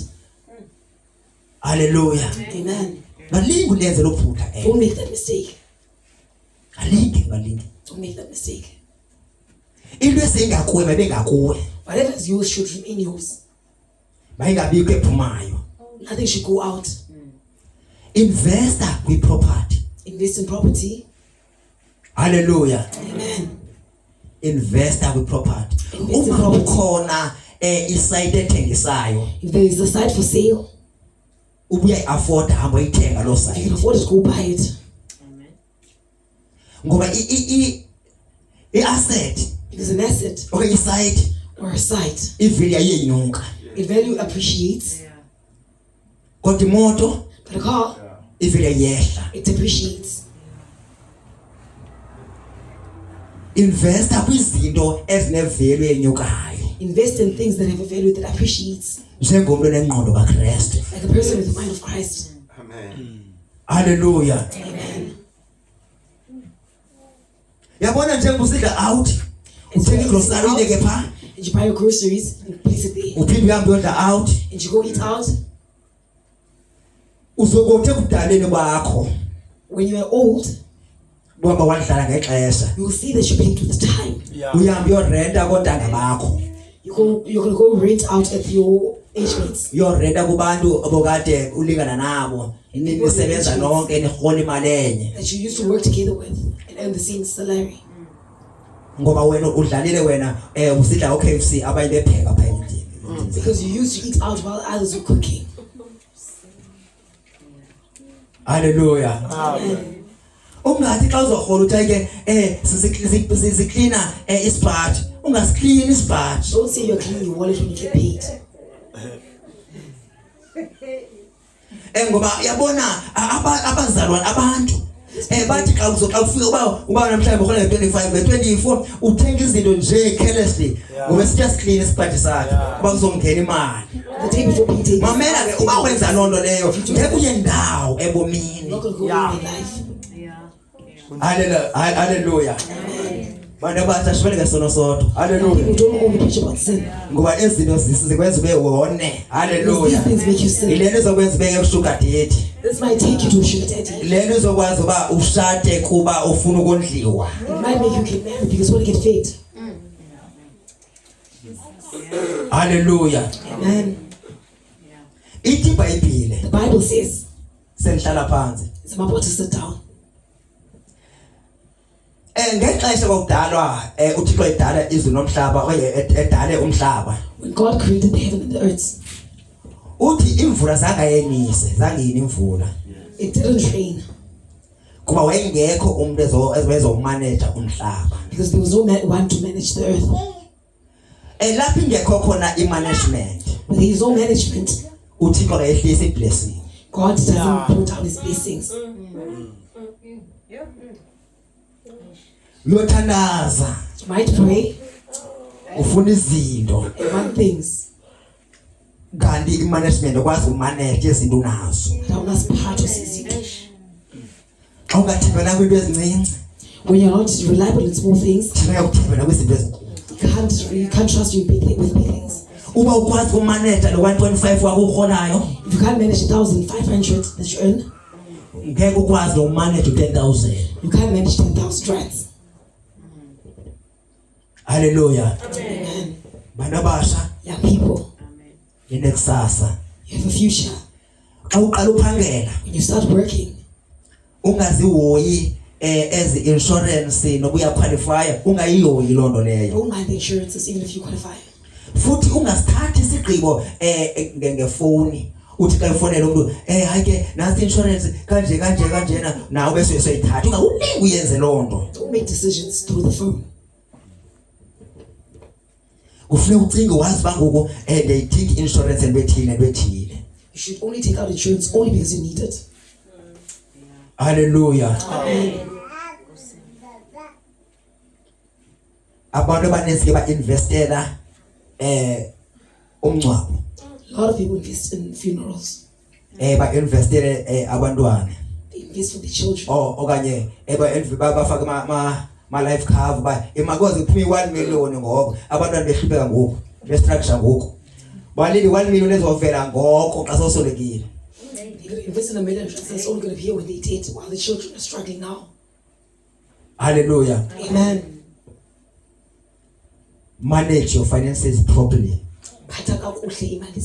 B: Hallelujah.
A: Amen.
B: Ngalingi ulenze lophutha
A: Don't make that mistake.
B: ngalingi
A: Don't make that mistake.
B: into esengakuwe mabengakuwe
A: Whatever is yours should remain yours.
B: mayingabikho ephumayo.
A: Nothing should go out.
B: Investor kwi-property.
A: Invest in property.
B: Hallelujah.
A: Amen.
B: Investor kwi-property.
A: Invest in
B: Uma
A: property.
B: ukhona isite ethengisayo
A: If there is a site for sale,
B: ubuya i-afford hamba uyithenga lo
A: if you can
B: site.
A: afford it, go buy it.
B: ngoba i-asset
A: It is an asset
B: okanye i-site
A: or a site.
B: iveli ayenyuka
A: Its value appreciates,
B: kodwa imoto
A: but a car,
B: iveli ayehla.
A: it depreciates.
B: Investa kwizinto ezinevelu enyukayo
A: Invest in things that have a value that appreciates,
B: njengomntu onengqondo kaKristu.
A: like a person with the mind of Christ.
B: Hallelujah. Yabona njengoba usidla out uthenga igrocery uyeke pha
A: And you buy your groceries and place it there.
B: uphinde uhambe uyodla out
A: And you go eat out.
B: uzokothe kudaleni bakho
A: When you are old,
B: ngoba wadlala ngexesha
A: you will see that you paid with time.
B: uhambe uyorenta kontanga bakho
A: You're gonna go rent out at your age mates.
B: uyorenta kubantu obokade ulingana nabo nisebenza nonke nirhola imali enye
A: That you used to work together with and earn the same salary.
B: ngoba wena udlalile wena usidla uKFC abanye bepheka pha endlini
A: Because you used to eat out while others were cooking.
B: haleluya ungathi xa uzorhola uthi ke siklina isiphathi ungasiklini isiphathi
A: Don't say you're cleaning your wallet when you get paid.
B: ngoba yabona abazalwane abantu bathi xa ufika uba namhlanje uhola nge-25 nge-24 uthenga izinto nje carelessly ngoba sithi siklini isiphathi sakhe kuba kuzongena imali.
A: The day before payday.
B: Mamela ke uba wenza loo nto leyo ngekuye ndawo ebomini.
A: You're not gonna go in life.
B: Hallelujah. Bantu abatsha sibaleke sono sodwa. Hallelujah.
A: People don't only preach about sin.
B: Ngoba ezinto zikwenza ube wone.
A: Because
B: Hallelujah.
A: these things make you sin.
B: Ilento izokwenza ube ebusuka date.
A: This might take you to a sugar daddy.
B: Ilento izokwazi uba ushate kuba ufuna ukondliwa.
A: It might make you get married because you want to get fed.
B: Hallelujah.
A: Amen.
B: Ithi iBhayibhile
A: The Bible says,
B: senhlala phansi.
A: I'm about to sit down.
B: Ngexesha kokudalwa uThixo edala izulu nomhlaba oye edale umhlaba.
A: When God created the heaven and the earth,
B: Uthi imvula zangayenise, zangini imvula.
A: it didn't rain
B: Kuba wayengekho umuntu ezomanage umhlaba.
A: because there was no one to manage the earth.
B: Lapho ingekho khona imanagement.
A: When there is no management,
B: uThixo akayehlisa iblessing.
A: God doesn't put down his blessings.
B: Uyothandaza,
A: You might pray
B: ufuna izinto,
A: and want things,
B: kanti imanagement ukwazi umanage izinto unazo.
A: but I'm not part of season.
B: Xa ungathembela kwiinto ezincinci,
A: When you're not reliable in small things,
B: thina ukuthembela kwizinto ezinkulu.
A: you can't trust you with big things.
B: Uba ukwazi umanage lo 1.5 wakho urholayo,
A: If you can't manage 1,500 that you earn,
B: ngeke ukwazi umanage 10,000.
A: you can't manage 10,000 rands.
B: Hallelujah.
A: Amen.
B: Bantu abasha,
A: Young people,
B: inekusasa.
A: you have a future.
B: Xa uqala uphangela,
A: When you start working,
B: ungazihoyi ezi-insurance noba uyaqualifya, ungayihoyi loo nto leyo.
A: don't mind the insurances even if you qualify.
B: Futhi ungasithathi isigqibo ngefoni uthi xa ufonela umuntu hayi ke nasi insurance kanje kanjena nawe bese uyayithatha ungakulingi uyenze loo nto.
A: Don't make decisions through the phone.
B: Kufuneka ucinge wazi bangoku ndiyayithinga i-insurance entwethile.
A: You should only take out insurance only because you need it.
B: Hallelujah. Abantu abaninzi ke ba-investela umngcwabo.
A: A lot of people invest in funerals.
B: Ba-investele abantwana.
A: They invest for the children.
B: Okanye bafake ma-life cover ba imakwazi kuphume 1 million ngoko abantwana behlupheka ngoku bestructure ngoku balili 1 million ezovela ngoko xa sosolekile.
A: They're going to invest in $1 million. That's only going to appear when they did, while the children are struggling now.
B: Hallelujah.
A: Amen.
B: Manage your finances properly.
A: Phatha kakuhle imali